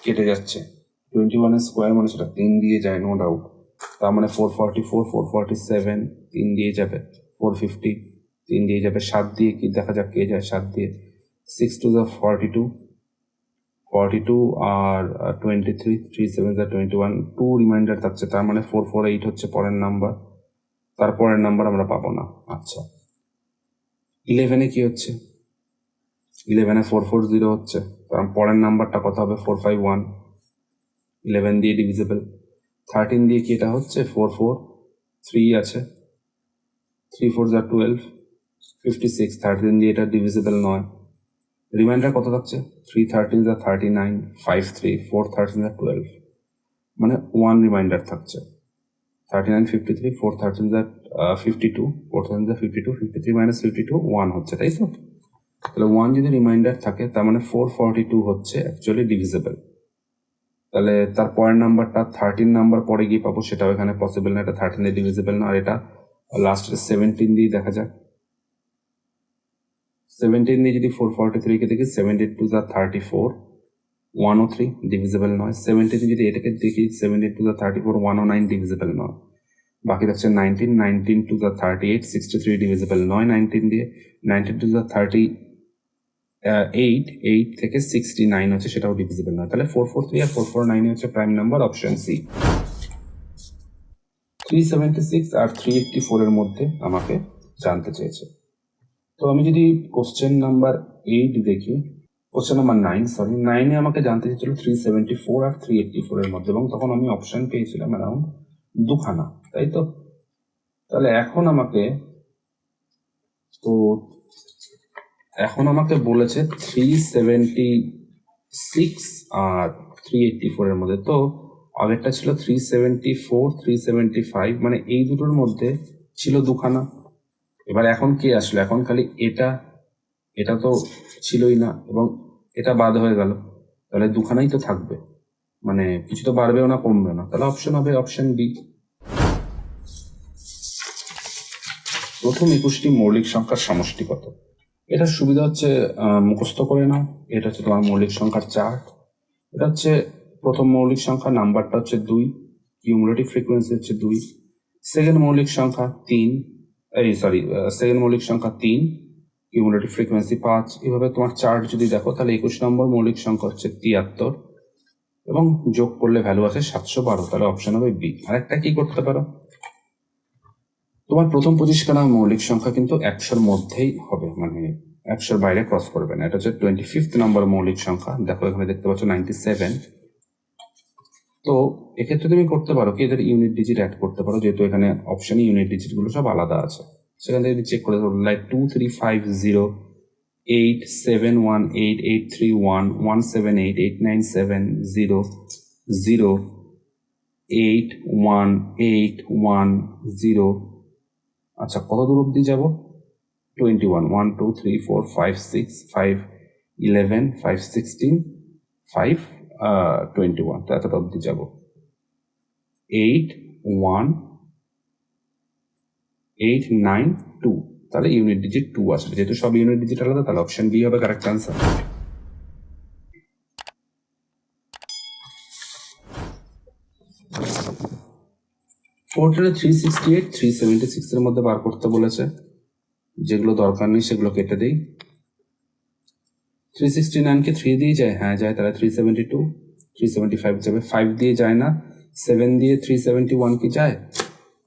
[SPEAKER 1] কেটে যাচ্ছে, 21 স্কোয়ার মানে সেটা 3 দিয়ে যায়, নো ডাউট। তার মানে 444 447 3 দিয়ে যাবে, 450 3 দিয়ে যাবে, 7 দিয়ে কি দেখা যাক কে যায়, 7 দিয়ে 6 2 যা 42, 42 আর 23, 3 7 যা 21, 2 রিমাইন্ডার থাকছে, তার মানে 448 হচ্ছে পরের নাম্বার, তারপরের নাম্বার আমরা পাবো না। আচ্ছা, 11-এ কি হচ্ছে, 11-এ 440 হচ্ছে, কারণ পরের নাম্বারটা কত হবে, 451, 11 দিয়ে ডিভিজিবল। 13 দিয়ে কি এটা হচ্ছে, 44, 3 আছে, 3 4 যা 12, 56, 13 দিয়ে এটা ডিভিজিবল নয়, রিমাইন্ডার কত থাকছে, 3 13 যা 39, 5 3, 4 13 যা 12, মানে 1 রিমাইন্ডার থাকছে, 39 53, 4 13 যা 52, 4 13 যা 52, 53 মাইনাস 52 1 হচ্ছে, তাই তো? তাহলে 1 যদি রিমাইন্ডার থাকে, তার মানে 442 হচ্ছে অ্যাকচুয়ালি ডিভিজিবল। তাহলে তার পরের নাম্বারটা 13 নাম্বার পরে গিয়ে পাবো, সেটাও এখানে পসিবল না, এটা 13 দিয়ে ডিভিজিবল না, আর এটা লাস্টের 17 দিয়ে দেখা যাক। 17 দিয়ে যদি 443 কে দেখি, 17 2 যা 34, 103 ডিভিজিবল নয়। 17 যদি এটাকে দেখি, 17 2 যা 34, 109 ডিভিজিবল নয়। বাকি থাকছে 19, 19 2 যা 38, 63 ডিভিজিবল নয় 19 দিয়ে। 19 2 যা 38, 8 থেকে 69 হচ্ছে, সেটাও ডিভিজিবল নয়। তাহলে 443 আর 449 হচ্ছে প্রাইম নাম্বার, অপশন সি। 376 আর 384 এর মধ্যে আমাকে জানতে চেয়েছে। তো আমি যদি কোশ্চেন নাম্বার 8 দেখি, কোশ্চেন নাম্বার 9, সরি 9-এ আমাকে জানতে চেয়েছিল 374 আর 384 এর মধ্যে, এবং তখন আমি অপশন পেয়েছিলাম অ্যারাউন্ড দুখানা, তাই তো? তাহলে এখন আমাকে বলেছে 376 আর 384 এর মধ্যে। তো আগেরটা ছিল 374 375, মানে এই দুটোর মধ্যে ছিল দুখানা। এবার এখন কি আসলো? এখন খালি এটা তো ছিলই না, এবং এটা বাদ হয়ে গেল, তাহলে দুখানাই তো থাকবে, মানে কিছু তো বাড়বেও না কমবেও না। তাহলে অপশন হবে অপশন বি। প্রথম 21টি মৌলিক সংখ্যার সমষ্টি কত? এটার সুবিধা হচ্ছে মুখস্থ করে নাও। এটা হচ্ছে তোমার মৌলিক সংখ্যার চার্ট। এটা হচ্ছে প্রথম মৌলিক সংখ্যা, নাম্বারটা হচ্ছে 2, কিউমুলেটিভ ফ্রিকোয়েন্সি হচ্ছে 2। সেকেন্ড মৌলিক সংখ্যা 3, সেকেন্ড মৌলিক সংখ্যা 3, কিউমুলেটিভ ফ্রিকোয়েন্সি 5। এভাবে তোমার চার্ট যদি দেখো, তাহলে 21 নম্বর মৌলিক সংখ্যা হচ্ছে 73, এবং যোগ করলে ভ্যালু আছে 712। তাহলে অপশন হবে বি। আরেকটা কি করতে পারো, তোমার প্রথম 25খানা মৌলিক সংখ্যা কিন্তু 100-র মধ্যেই হবে, মানে 100-র বাইরে ক্রস করবে না। এটা হচ্ছে 25th নম্বর মৌলিক সংখ্যা। দেখো এখানে দেখতে পাচ্ছ 97। তো এক্ষেত্রে তুমি করতে পারো কি, এদের ইউনিট ডিজিট অ্যাড করতে পারো, যেহেতু এখানে অপশনে ইউনিট ডিজিট গুলো সব আলাদা আছে। সেখান থেকে চেক করে দেবো, লাইক 2350 871 8831 178 897 0 0 81810। আচ্ছা, কত দূর অব্দি যাব? 21 1 2 3 4 5 6 5 11 5 16 5 21, তো এতটা অব্দি যাব। 8 1 8 9 2, তাহলে ইউনিট ডিজিট 2 আসবে। যেহেতু সব ইউনিট ডিজিট আলাদা, তাহলে অপশন বি হবে কারেক্ট আনসার। পোর্টালে 368 376 এর মধ্যে বার করতে বলেছে। যেগুলো দরকার নেই সেগুলো কেটে দিই। 369 কে 3 দিয়ে যায়? হ্যাঁ যায়। তাহলে 372 375 যাবে। 5 দিয়ে যায় না। 7 দিয়ে 371 কি যায়?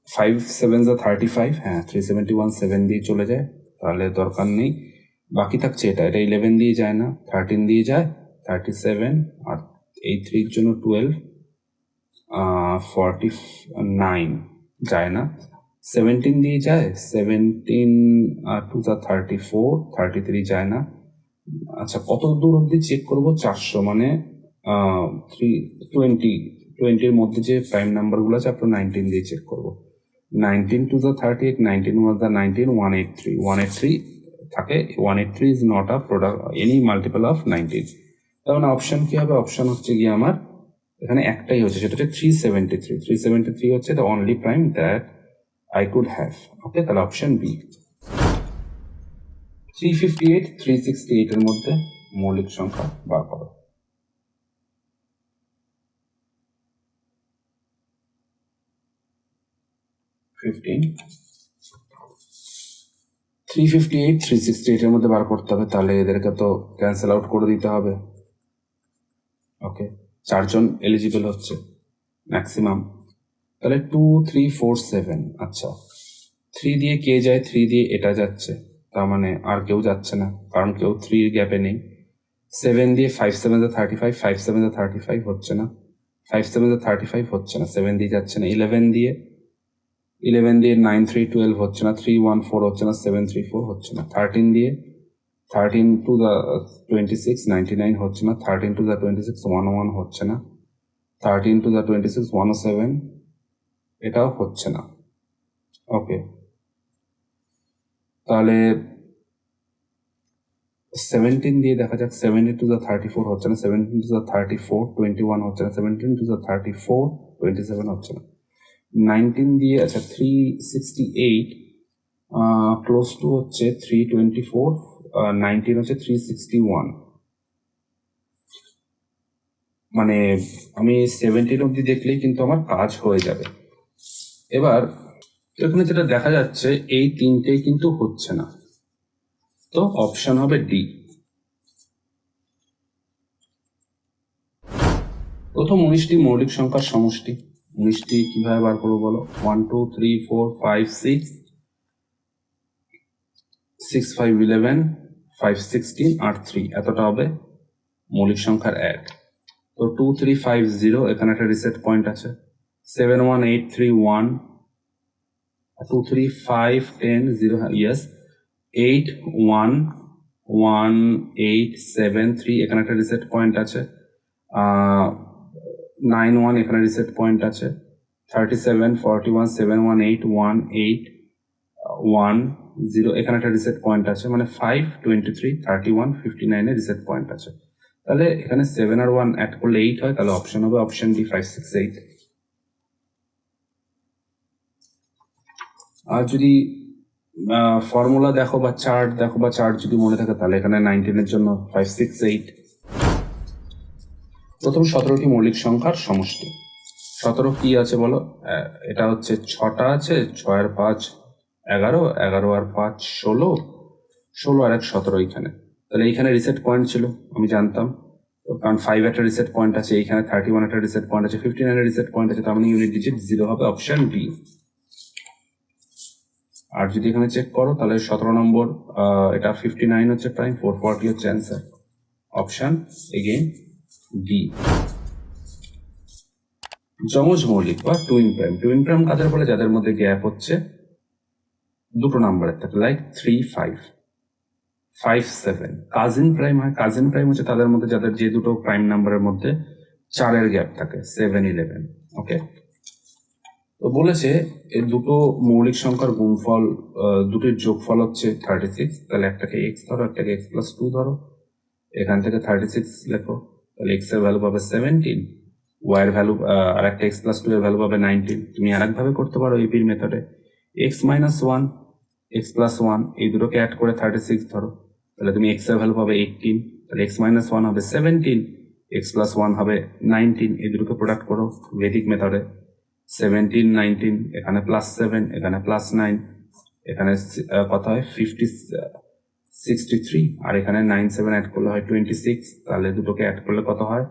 [SPEAKER 1] 5 7 35, হ্যাঁ 371 7 দিয়ে চলে যায়, তাহলে দরকার নেই। বাকি থাকছে এটা 11 দিয়ে যায় না, 13 দিয়ে যায় 37, আর এই 3-র জন্য 12, 49 যায় না। 17 দিয়ে যায়, 17 2 34, 33 যায় না। আচ্ছা, কত দূর অব্দি চেক করবো? 400, মানে 20-এর মধ্যে যে প্রাইম নাম্বার গুলো আছে, আপনার 19 দিয়ে চেক করবো। 19 2 38, 19 1 19, 183 183 থাকে। 183 is not a product any multiple of 19। তার মানে অপশন কি হবে? অপশন হচ্ছে গিয়ে আমার এখানে একটাই হচ্ছে, সেটা হচ্ছে 373। 373 হচ্ছে the only prime that I could have। ওকে, তাহলে অপশন বি। 358 368 এর মধ্যে মৌলিক সংখ্যা বার করো। 358 368 এর মধ্যে বার করতে হবে, তাহলে এদেরকে তো ক্যান্সেল আউট করে দিতে হবে। ওকে, 4 জন এলিজিবল হচ্ছে ম্যাক্সিমাম, তাহলে 2 3 4 7। আচ্ছা, 3 দিয়ে কে যায়? 3 দিয়ে এটা যাচ্ছে, তার মানে আর কেউ যাচ্ছে না, কারণ কেউ 3 গ্যাপে নেই। 7 দিয়ে 5 7 35, 5 7 35 হচ্ছে না, 5 7 35 হচ্ছে না, 7 দিয়ে যাচ্ছে না। 11 দিয়ে 9 3 12 হচ্ছে না, 3 1 4 হচ্ছে না, 7 3 4 হচ্ছে না। 13 দিয়ে 13 to the 26 99 হচ্ছে না, 13 to the 26 101 হচ্ছে না, 13 to the 26 107 এটাও হচ্ছে না। ওকে, তাহলে 17 দিয়ে দেখা যাক। 17 to the 34 হচ্ছে না, 17 to the 34 21 হচ্ছে না, 17 to the 34 27 হচ্ছে না। 19 দিয়ে, আচ্ছা 368 ক্লোজ টু হচ্ছে 324, 19 হচ্ছে 361, মানে আমি 17 অব্দি দেখলেই কিন্তু আমার কাজ হয়ে যাবে। এবার এখানে যেটা দেখা যাচ্ছে, এই তিনটেই কিন্তু হচ্ছে না, তো অপশন হবে ডি। প্রথম 19টি মৌলিক সংখ্যার সমষ্টি। 19টি কিভাবে বার করবো বলো? 1 2 3 4 5 6 6 5 11 5 16 আর 3, এতটা হবে মৌলিক সংখ্যার অ্যাড। তো 2350 এখানে একটা রিসেট পয়েন্ট আছে, 71831 23510 ইয়েস, 811873 এখানে একটা রিসেট পয়েন্ট আছে, 91 এখানে রিসেট পয়েন্ট আছে, 3741718110 এখানে একটা রিসেট পয়েন্ট আছে, মানে 5 23 31 59 রিসেট পয়েন্ট আছে। তাহলে এখানে 7 আর 1 অ্যাড করলে 8 হয়, তাহলে অপশন হবে অপশন ডি 568। আর যদি ফর্মুলা দেখো বা চার্ট যদি মনে থাকে, তাহলে এখানে 19 জন্য 568। প্রথম 17টি মৌলিক সংখ্যার সমষ্টি। 17 কি আছে বলো? এটা হচ্ছে 6টা আছে, 6 আর 5 11, 11 আর 5 16, 16 আর 1 17 এখানে। তাহলে এইখানে রিসেট পয়েন্ট ছিল, আমি জানতাম, কারণ 5 একটা রিসেট পয়েন্ট আছে, এইখানে 31 একটা রিসেট পয়েন্ট আছে, 59 এর রিসেট পয়েন্ট আছে, তার মানে ইউনিট ডিজিট 0 হবে, অপশন বি। আর যদি এখানে চেক করো তাহলে 17 নম্বর, এটা 59 হচ্ছে প্রাইম, 440 হচ্ছে অ্যান্সার, অপশন এগেইন ডি। যমজ মৌলিক বা টুইন প্রাইম। টুইন প্রাইম কাদের বলে? যাদের মধ্যে গ্যাপ হচ্ছে দুটো নাম্বারের থাকে, লাইক 3 5 5 7। কাজিন প্রাইম হয়, কাজিন প্রাইম হচ্ছে তাদের মধ্যে যাদের যে দুটো প্রাইম নাম্বারের মধ্যে 4 এর গ্যাপ থাকে, 7 11। ওকে, তো বলেছে এই দুটো মৌলিক সংখ্যার গুণফল, দুটির যোগফল হচ্ছে 36। তাহলে একটাকে এক্স ধরো, একটাকে x+2 ধরো, এখান থেকে 36 লেখো, তাহলে এক্স এর ভ্যালু পাবে 17, ওয়াই এর ভ্যালু আর একটা x+2 এর ভ্যালু পাবে 19। তুমি আর একভাবে করতে পারো এপির মেথডে, x-1 x+1 এই দুটোকে অ্যাড করে 36 ধরো, তাহলে তুমি x এর ভ্যালু পাবে 18, তাহলে x-1 হবে 17, x+1 হবে 19, এই দুটোকে প্রোডাক্ট করো ভেদিক মেথডে, 17 19, এখানে +7, এখানে +9, এখানে কত হয় 63, আর এখানে 9 7 অ্যাড করলে হয় 26, তাহলে দুটোকে অ্যাড করলে কত হয়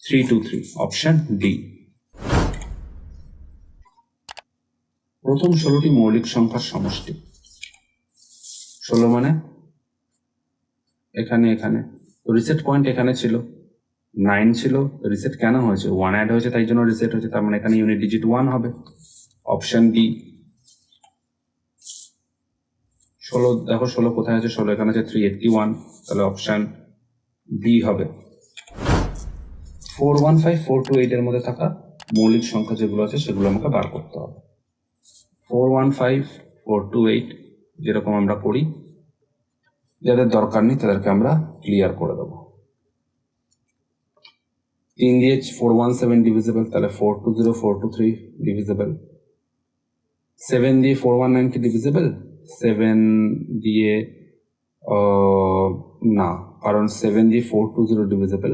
[SPEAKER 1] 323, অপশন ডি। প্রথম 16টি মৌলিক সংখ্যার সমষ্টি। 16 মানে এখানে তো রিসেট পয়েন্ট এখানে ছিল, 9 ছিল, রিসেট কেন হয়েছে? 1 অ্যাড হয়েছে তাই জন্য রিসেট হয়েছে, তার মানে এখানে ইউনিট ডিজিট 1 হবে, অপশন ডি। 16 দেখো, 16 কোথায় আছে? 16 এখানে আছে 381, তাহলে অপশন বি হবে। 415 428 এর মধ্যে থাকা মৌলিক সংখ্যা যেগুলো আছে সেগুলো আমাকে বার করতে হবে। 415 428 যেরকম আমরা করি, যাদের দরকার নেই তাদেরকে আমরা ক্লিয়ার করে দেবো। 3 দিয়ে 417 ডিভিজিবল, তাহলে 420 423 ডিভিজিবল। 7 দিয়ে 419 কি ডিভিজিবল? 7 দিয়ে না, কারণ 7 দিয়ে 420 ডিভিজিবল,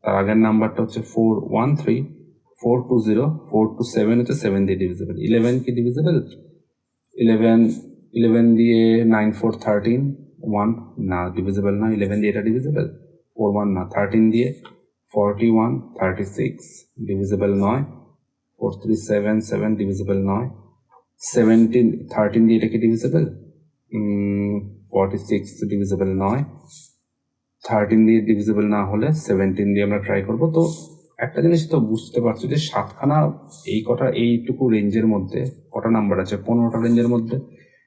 [SPEAKER 1] তার আগের নাম্বারটা হচ্ছে 413, 420 427 হচ্ছে 7 দিয়ে ডিভিজিবল। 11 কি ডিভিজিবল? 11 দিয়ে 9 4 13 1 না, ডিভিজিবল না। 11 দিয়ে এটা ডিভিজিবল, 4 1 না। 13 দিয়ে 41 36 ডিভিজিবল নয়, 4 3 7 7 ডিভিজিবল নয়। 17 13 দিয়ে এটা কি ডিভিজিবল? 46 ডিভিজিবল নয়। 13 দিয়ে ডিভিজিবল না হলে 17 দিয়ে আমরা ট্রাই করব। তো একটা জিনিস তো বুঝতে পারছো যে 7খানা এইটুকু রেঞ্জের মধ্যে কটা নাম্বার আছে? 15টা রেঞ্জের মধ্যে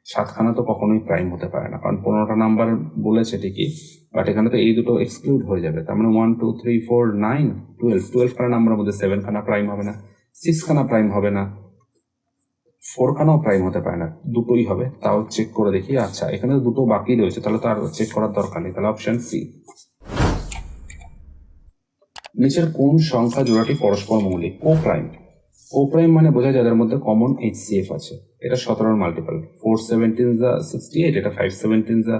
[SPEAKER 1] 7খানা তো কখনোই প্রাইম হতে পারে না, কারণ 15টা নাম্বার বলেছে ঠিকই, বাট এখানে তো এই দুটো এক্সক্লুড হয়ে যাবে। তার মানে 1 2 3 4 9 12খানা নাম্বারের মধ্যে 7খানা প্রাইম হবে না, 6খানা প্রাইম হবে না, 4খানাও প্রাইম হতে পারে না, দুটোই হবে। তাও চেক করে দেখি। আচ্ছা, এখানে তো দুটো বাকি রয়েছে, তাহলে তো আর চেক করার দরকার নেই, তাহলে অপশন সি। নিচের কোন সংখ্যা জোড়াটি পরস্পর মৌলিক? ও প্রাইম। ও প্রাইম মানে বোঝায় যাদের মধ্যে কমন HCF আছে। এটা 17 মাল্টিপল, 4 17 যা 68, এটা 5 17 যা,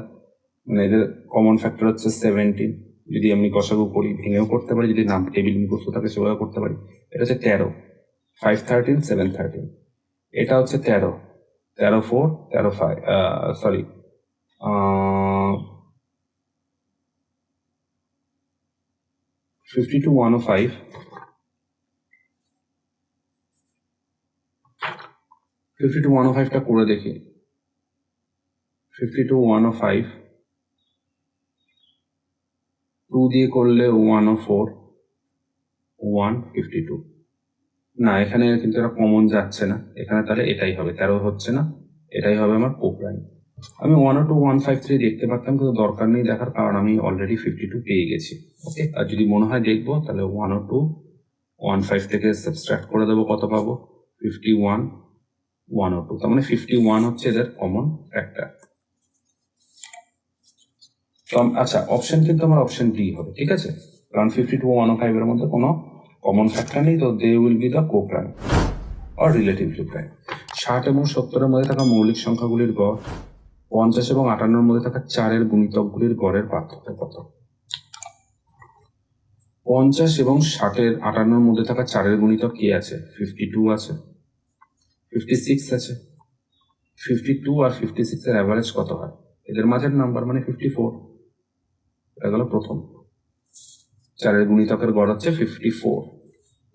[SPEAKER 1] মানে এদের কমন ফ্যাক্টর হচ্ছে 17। যদি আমি কষাগু করি, ভেঙেও করতে পারি, যদি নাম টেবিল মুখস্থ থাকে সেভাবে করতে পারি। এটা হচ্ছে 13, 5 13 7 13। এটা হচ্ছে 13 13 4 13 5, সরি 52 105, 52 105টা করে দেখি। 52 105 2 দিয়ে করলে 104, 152। না, এখানে কিন্তু এটা কমন যাচ্ছে না, এখানে তাহলে এটাই হবে, 13 হচ্ছে না, এটাই হবে আমার কোপ্রাইম। আমি 102, 153 দেখতে পারতাম, কিন্তু দরকার নেই দেখার, কারণ আমি অলরেডি 52 পেয়ে গেছি। ওকে, আর যদি মনে হয় দেখবো তাহলে 102, 15 থেকে সাবস্ট্রাক্ট করে দেবো, কত পাবো? 51, 102। তার মানে 51 হচ্ছে এদের কমন ফ্যাক্টর। আচ্ছা, অপশন কিন্তু আমার অপশন ডি হবে, ঠিক আছে, কারণ 52 ও 105 এর মধ্যে কোনো কমন ফ্যাক্টর নেই, তো they will be the coprime or relatively prime. 60 এবং 70-এর মধ্যে থাকা মৌলিক সংখ্যাগুলির গড়, 50 এবং 58-এর মধ্যে থাকা 4-এর গুণিতকগুলির গড়ের পার্থক্য কত? 50 এবং 60-এর 58-এর মধ্যে থাকা 4-এর গুণিতক কি আছে? 52 আছে, 56 আছে। 52 আর 56 এর অ্যাভারেজ কত হয়? এদের মাঝের নাম্বার মানে 54। এটা গেল প্রথম। 4-এর গুণিতকের গড় হচ্ছে 54।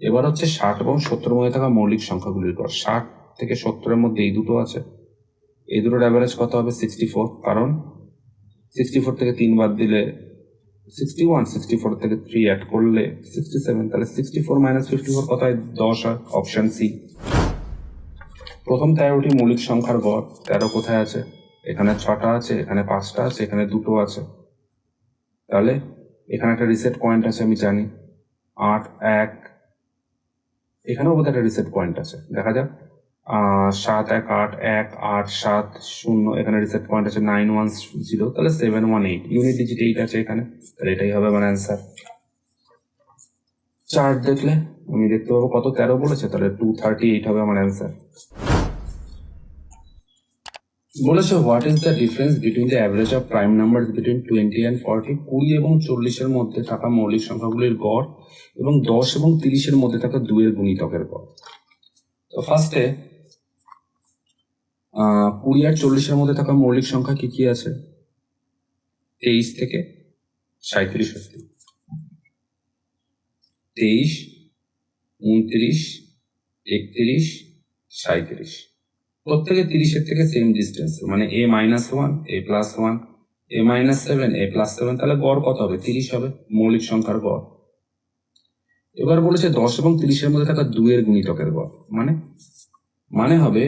[SPEAKER 1] এবার হচ্ছে 60 এবং 70-এর মধ্যে থাকা মৌলিক সংখ্যাগুলির গড়। 60 থেকে 70-এর মধ্যে এই দুটো আছে, এই দুটোর অ্যাভারেজ কত হবে? 64, কারণ 64 থেকে 3 বাদ দিলে 61, 64 থেকে 3 অ্যাড করলে 67, তাহলে 64 মাইনাস 54 কত হয়? 10 হয়। Option C. প্রথম 13টি মৌলিক সংখ্যার গড়, 13 কোথায় আছে? এখানে 6টা আছে, এখানে 5টা আছে, এখানে 2টো আছে, তাহলে এখানে একটা রিসেট পয়েন্ট আছে, আমি জানি 8, 1, এখানেও বোধহয় একটা রিসেট পয়েন্ট আছে, দেখা যাক। 7, 1, 8, 1, 8, 7, 0, এখানে রিসেট পয়েন্ট আছে 9, 1, 0, তাহলে 7, 1, 8, ইউনিট ডিজিট 8 আছে এখানে, তাহলে এটাই হবে আমার অ্যান্সার। চার্ট দেখলে আমি দেখতে পাবো কত? 13 বলেছে, তাহলে 238 হবে আমার অ্যান্সার। বলেছে what is the difference between the average of prime number between 20 and 40? 20 এবং 40-এর মধ্যে থাকা মৌলিক সংখ্যাগুলির গড় এবং 10 এবং 30-এর মধ্যে থাকা 2-এর গুণিতকের গড়। তো ফার্স্টে 20 আর 40-এর মধ্যে থাকা মৌলিক সংখ্যা কি কি আছে? 23 থেকে 37 অবধি। 23, 29, 31, 37, প্রত্যেকে 30-এর থেকে সেম ডিস্টেন্স, মানে a -1, a +1, a -7, a +7, তাহলে গড় কত হবে? 30 হবে, মৌলিক সংখ্যার গড়। এবার বলেছে 10 এবং 30-এর মধ্যে থাকা 2-এর গুণিতকের গড়, মানে হবে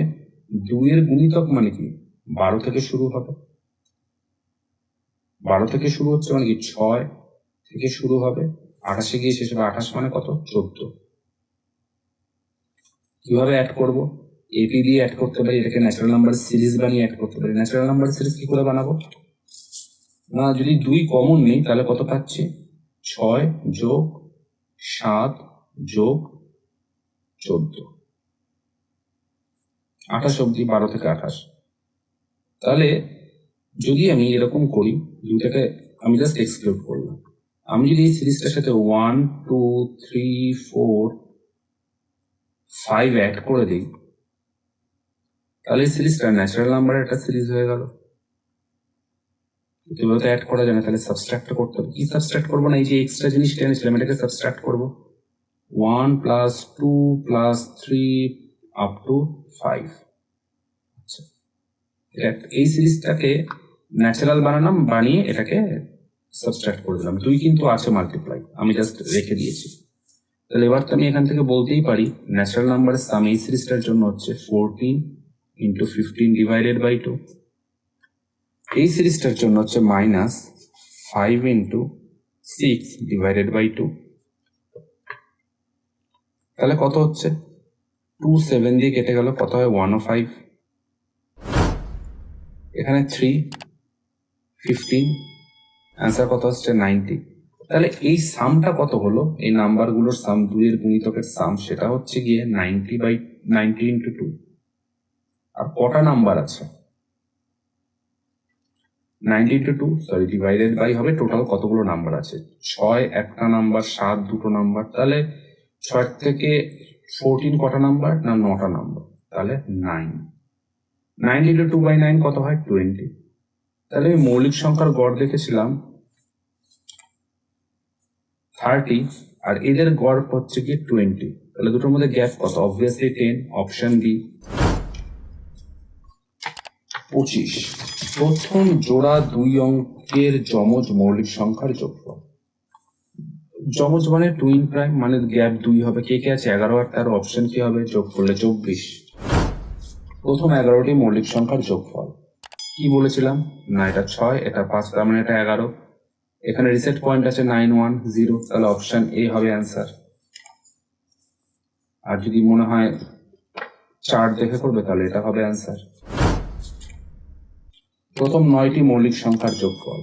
[SPEAKER 1] 2-এর গুণিতক মানে কি? 12 থেকে শুরু হবে, 12 থেকে শুরু হচ্ছে মানে কি 6 থেকে শুরু হবে, 28-এ গিয়ে শেষ হবে। 28 মানে কত? 14। কিভাবে অ্যাড করব? এপি দিয়ে অ্যাড করতে পারি, এটাকে ন্যাচারাল নাম্বার সিরিজ বানিয়ে অ্যাড করতে পারি। ন্যাচারাল নাম্বার সিরিজ কি করে বানাবো? না, যদি 2 কমন নেই তাহলে কত পাচ্ছি? 6 যোগ 7 যোগ 14, 28 অব্দি, 12 থেকে 28। তাহলে যদি আমি এরকম করি, দুইটাকে আমি জাস্ট এক্সক্লুড করলাম, আমি যদি এই সিরিজটার সাথে 1, 2, 3, 4, 5 অ্যাড করে দিই, তাহলে এই সিরিজটা ন্যাচারাল নাম্বারের একটা সিরিজ হয়ে গেল। এগুলো তো অ্যাড করা যায় না, তাহলে সাবস্ট্রাক্ট করতে হবে। কি সাবস্ট্রাক্ট করবো? না, এই যে এক্সট্রা জিনিসটা এনেছিলাম এটাকে সাবস্ট্রাক্ট করবো। 1 + 2 + 3 আপ টু 5। আচ্ছা, এই সিরিজটাকে ন্যাচারাল বানালাম, বানিয়ে এটাকে সাবস্ট্রাক্ট করে দিলাম। 2 কিন্তু আছে মাল্টিপ্লাই, আমি জাস্ট রেখে দিয়েছি। তাহলে এবার তো আমি এখান থেকে বলতেই পারি ন্যাচারাল নাম্বারের সাম এই সিরিজটার জন্য হচ্ছে 14 × 15 ডিভাইডেড বাই 2। এই সিরিজটার জন্য হচ্ছে -5 × 6 ডিভাইডেড বাই 2। তাহলে কত হচ্ছে? 2 7 দিয়ে কেটে গেল, কত হয়? 105। এখানে 3, 15, অ্যান্সার কত হচ্ছে? 90। তাহলে এই সামটা কত হলো? এই নাম্বারগুলোর সাম, 2-এর গুণিতকের সাম, সেটা হচ্ছে গিয়ে 90 × 2। আর কটা নাম্বার আছে? 90 × 2, সরি, ডিভাইডেড বাই হবে টোটাল কতগুলো নাম্বার আছে। 6 একটা নাম্বার, 7 দুটো নাম্বার, তাহলে 6 থেকে 14 কটা নাম্বার? না, 9টা নাম্বার, তাহলে 9। 90 × 2/9 কত হয়? 20। তাহলে আমি মৌলিক সংখ্যার গড় দেখেছিলাম 30, আর এদের গড় হচ্ছে কি 20, তাহলে দুটোর মধ্যে গ্যাপ কত? Obviously 10, option B. 25, প্রথম জোড়া 2 অঙ্কের যমজ মৌলিক সংখ্যার যোগফল। যমজ মানে টুইন প্রাইম মানে গ্যাপ 2 হবে। কে কে আছে? 11 আর 13। অপশন কি হবে? যোগ করলে 24। প্রথম 11টি মৌলিক সংখ্যার যোগফল। কি বলেছিলাম না, এটা 6, এটা 5, তার মানে এটা 11। এখানে রিসেট পয়েন্ট আছে 910, তাহলে অপশন এ হবে অ্যান্সার। আর যদি মনে হয় চার্ট দেখে করবে তাহলে এটা হবে অ্যান্সার। প্রথম 9টি মৌলিক সংখ্যার যোগফল।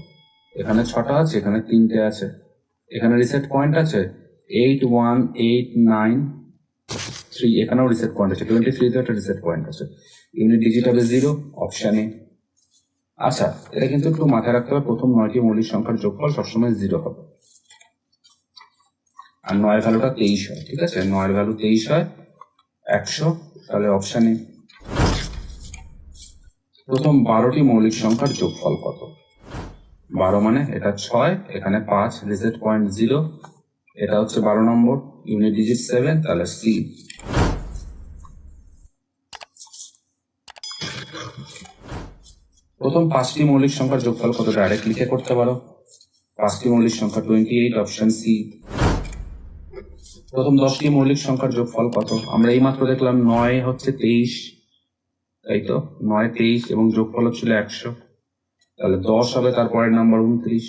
[SPEAKER 1] এখানে 6টা আছে, এখানে 3টে আছে, এখানে রিসেট পয়েন্ট আছে 8, 1, 8, 9, 3, এখানেও রিসেট পয়েন্ট আছে 23, তে একটা রিসেট পয়েন্ট আছে। ইউনিট ডিজিট হবে 0, অপশন এ। আচ্ছা, এটা কিন্তু একটু মাথায় রাখতে হবে, প্রথম 9টি মৌলিক সংখ্যার যোগফল সবসময় 0 হবে। আর 9 ভ্যালুটা 23 হয়, ঠিক আছে? 9 ভ্যালু 23 হয় 100, তাহলে অপশন এ। প্রথম 12টি মৌলিক সংখ্যার যোগফল কত? 12 মানে এটা 6, এখানে 5, রিসেট পয়েন্ট 0, এটা হচ্ছে 12 নম্বর, ইউনিট ডিজিট 7, তাহলে সি। প্রথম 5টি মৌলিক সংখ্যার যোগফল কত? ডাইরেক্ট লিখে করতে পারো। 5টি মৌলিক সংখ্যা 28, অপশন সি। প্রথম 10টি মৌলিক সংখ্যার যোগফল কত? আমরা এই মাত্র দেখলাম 9 হচ্ছে 23, তাই তো? 9, 23 এবং যোগফল হচ্ছিল 100, তাহলে 10 হবে তারপরের নাম্বার 29,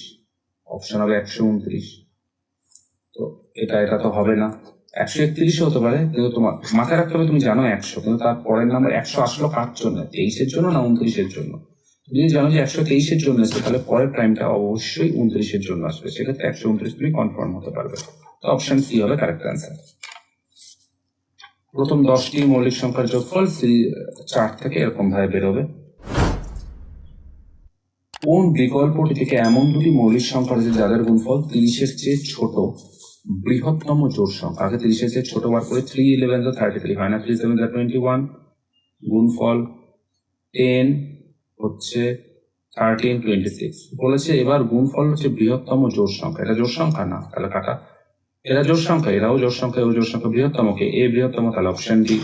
[SPEAKER 1] অপশন হবে 129। তো এটা তো হবে না। 131 হতে পারে, কিন্তু তোমার মাথায় রাখতে হবে, তুমি জানো 100, কিন্তু তার পরের নাম্বার 100 আসলো কার জন্য? 23-এর জন্য না 29-এর জন্য? যদি জানো যে 123-এর জন্য আসবে, তাহলে পরের প্রাইমটা অবশ্যই 29-এর জন্য আসবে, সেক্ষেত্রে 129 তুমি কনফার্ম হতে পারবে। তো অপশন সি হবে কারেক্ট অ্যান্সার। প্রথম 10টি মৌলিক সংখ্যার যোগফল চার্ট থেকে এরকম ভাবে বেরোবে। কোন বিকল্পটি থেকে এমন দুটি মৌলিক সংখ্যা রয়েছে যাদের গুণফল 30-এর চেয়ে ছোট বৃহত্তম জোড় সংখ্যা? আগে 30-এর চেয়ে ছোট বার করে 3 11 33 হয় না, 3 7 21, গুণফল 10 হচ্ছে 13 26 বলেছে। এবার গুণফল হচ্ছে বৃহত্তম জোড় সংখ্যা, এটা জোড় সংখ্যা না, তাহলে কাটা। এরা জোড় সংখ্যা, এরাও জোড় সংখ্যা, এও জোড় সংখ্যা, বৃহত্তম কে? এ বৃহত্তম, তাহলে অপশন ডি।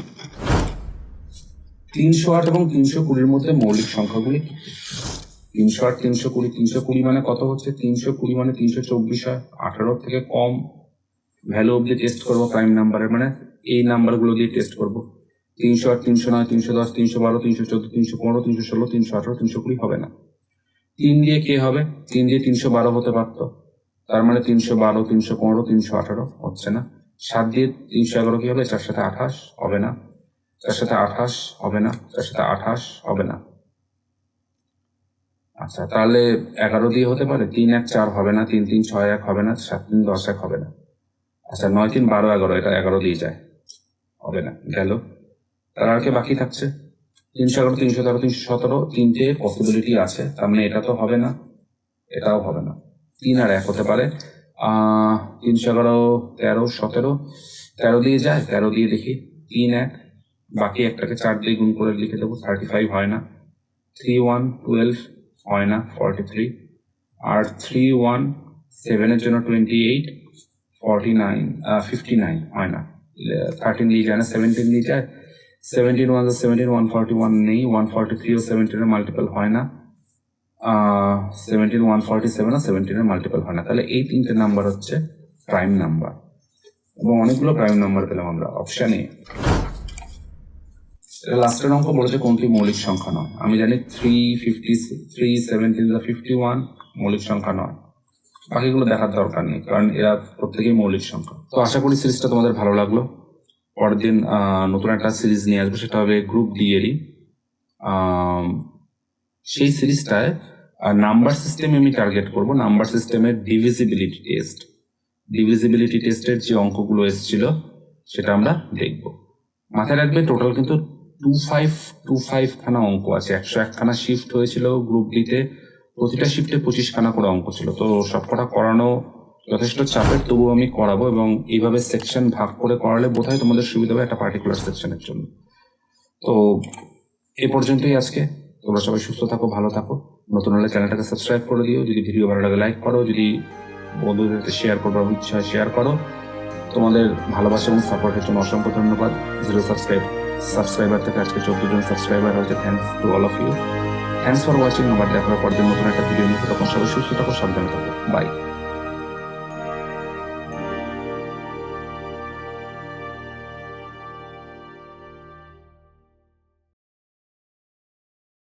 [SPEAKER 1] 308 এবং 320-এর মধ্যে মৌলিক সংখ্যাগুলি 308, 320, 320 মানে কত হচ্ছে? 320 মানে 324 হয়। 18 থেকে কম ভ্যালু অব্দি টেস্ট করবো প্রাইম নাম্বারের, মানে এই নাম্বারগুলো দিয়ে টেস্ট করবো। 308, 309, 310, 312, 314, 315, 316, 318, 320 হবে না। 3 দিয়ে কে হবে? 3 দিয়ে 312 হতে পারতো, তার মানে 312, 315, 318 হচ্ছে না। 7 দিয়ে 311 কি হবে? 4 সাথে 28 হবে না, 4 সাথে 28 হবে না, 4 সাথে 28 হবে না। আচ্ছা, তাহলে 11 দিয়ে হতে পারে? 3 1 4 হবে না, 3 3 6 1 হবে না, 7 3 10 1 হবে না। আচ্ছা, 9 3 12 11, এটা 11 দিয়ে যায়, হবে না, গেল। তার আর কে বাকি থাকছে? 311, 313, 317, 3টে পসিবিলিটি আছে, তার মানে এটা তো হবে না, এটাও হবে না। 3 আর 1 হতে পারে। 311, 13, 17, 13 দিয়ে যায়, 13 দিয়ে দেখি, 3 1, বাকি একটাকে 4 দিয়ে গুণ করে লিখে দেবো, 35 হয় না। 3 1 12 হয় না, 43। আর 3 1 7-এর জন্য 28, 49, 59 হয় না। 13 দিয়ে যায় না, 17 দিয়ে যায়। 17 1 17, 141 নেই, 143 ও 17-এর মাল্টিপল হয় না। 17 147 ও 17-এর মাল্টিপল হয় না। তাহলে এই 3টে নাম্বার হচ্ছে প্রাইম নাম্বার, এবং অনেকগুলো প্রাইম নাম্বার পেলাম আমরা। Option A. লাস্টের অঙ্ক বলেছে কোনটি মৌলিক সংখ্যা নয়। আমি জানি 353, 17 51 মৌলিক সংখ্যা নয়, বাকিগুলো দেখার দরকার নেই, কারণ এরা প্রত্যেকেই মৌলিক সংখ্যা। তো আশা করি সিরিজটা তোমাদের ভালো লাগলো। পরের দিন নতুন একটা সিরিজ নিয়ে আসবে, সেটা হবে গ্রুপ ডি এরই। সেই সিরিজটায় নাম্বার সিস্টেমে আমি টার্গেট করব, নাম্বার সিস্টেমের ডিভিজিবিলিটি টেস্ট। ডিভিজিবিলিটি টেস্টের যে অঙ্কগুলো এসেছিল সেটা আমরা দেখব। মাথায় রাখবে টোটাল কিন্তু 25 খানা অঙ্ক আছে। 101 খানা শিফট হয়েছিল গ্রুপ ডিতে, প্রতিটা শিফটে 25 খানা করে অঙ্ক ছিল। তো সবকটা করানো যথেষ্ট চাপের, তবুও আমি করাবো, এবং এইভাবে সেকশন ভাগ করে করালে বোধহয় তোমাদের সুবিধা হবে একটা পার্টিকুলার সেকশনের জন্য। তো এ পর্যন্তই আজকে। তোমরা সবাই সুস্থ থাকো, ভালো থাকো। নতুন হলে চ্যানেলটাকে সাবস্ক্রাইব করে দিও, যদি ভিডিও ভালো লাগে লাইক করো, যদি বন্ধুদের সাথে শেয়ার করবার ইচ্ছা হয় শেয়ার করো। তোমাদের ভালোবাসা এবং সাপোর্টের জন্য অসংখ্য ধন্যবাদ। 0 সাবস্ক্রাইবার থেকে আজকে 14 জন সাবস্ক্রাইবার হয়েছে। Thanks to all of you. Thanks for watching. আবার দেখা হবে পরদিন নতুন একটা ভিডিও নিয়ে। তখন সবাই সুস্থ থাকো, সাবধানে থাকো। বাই।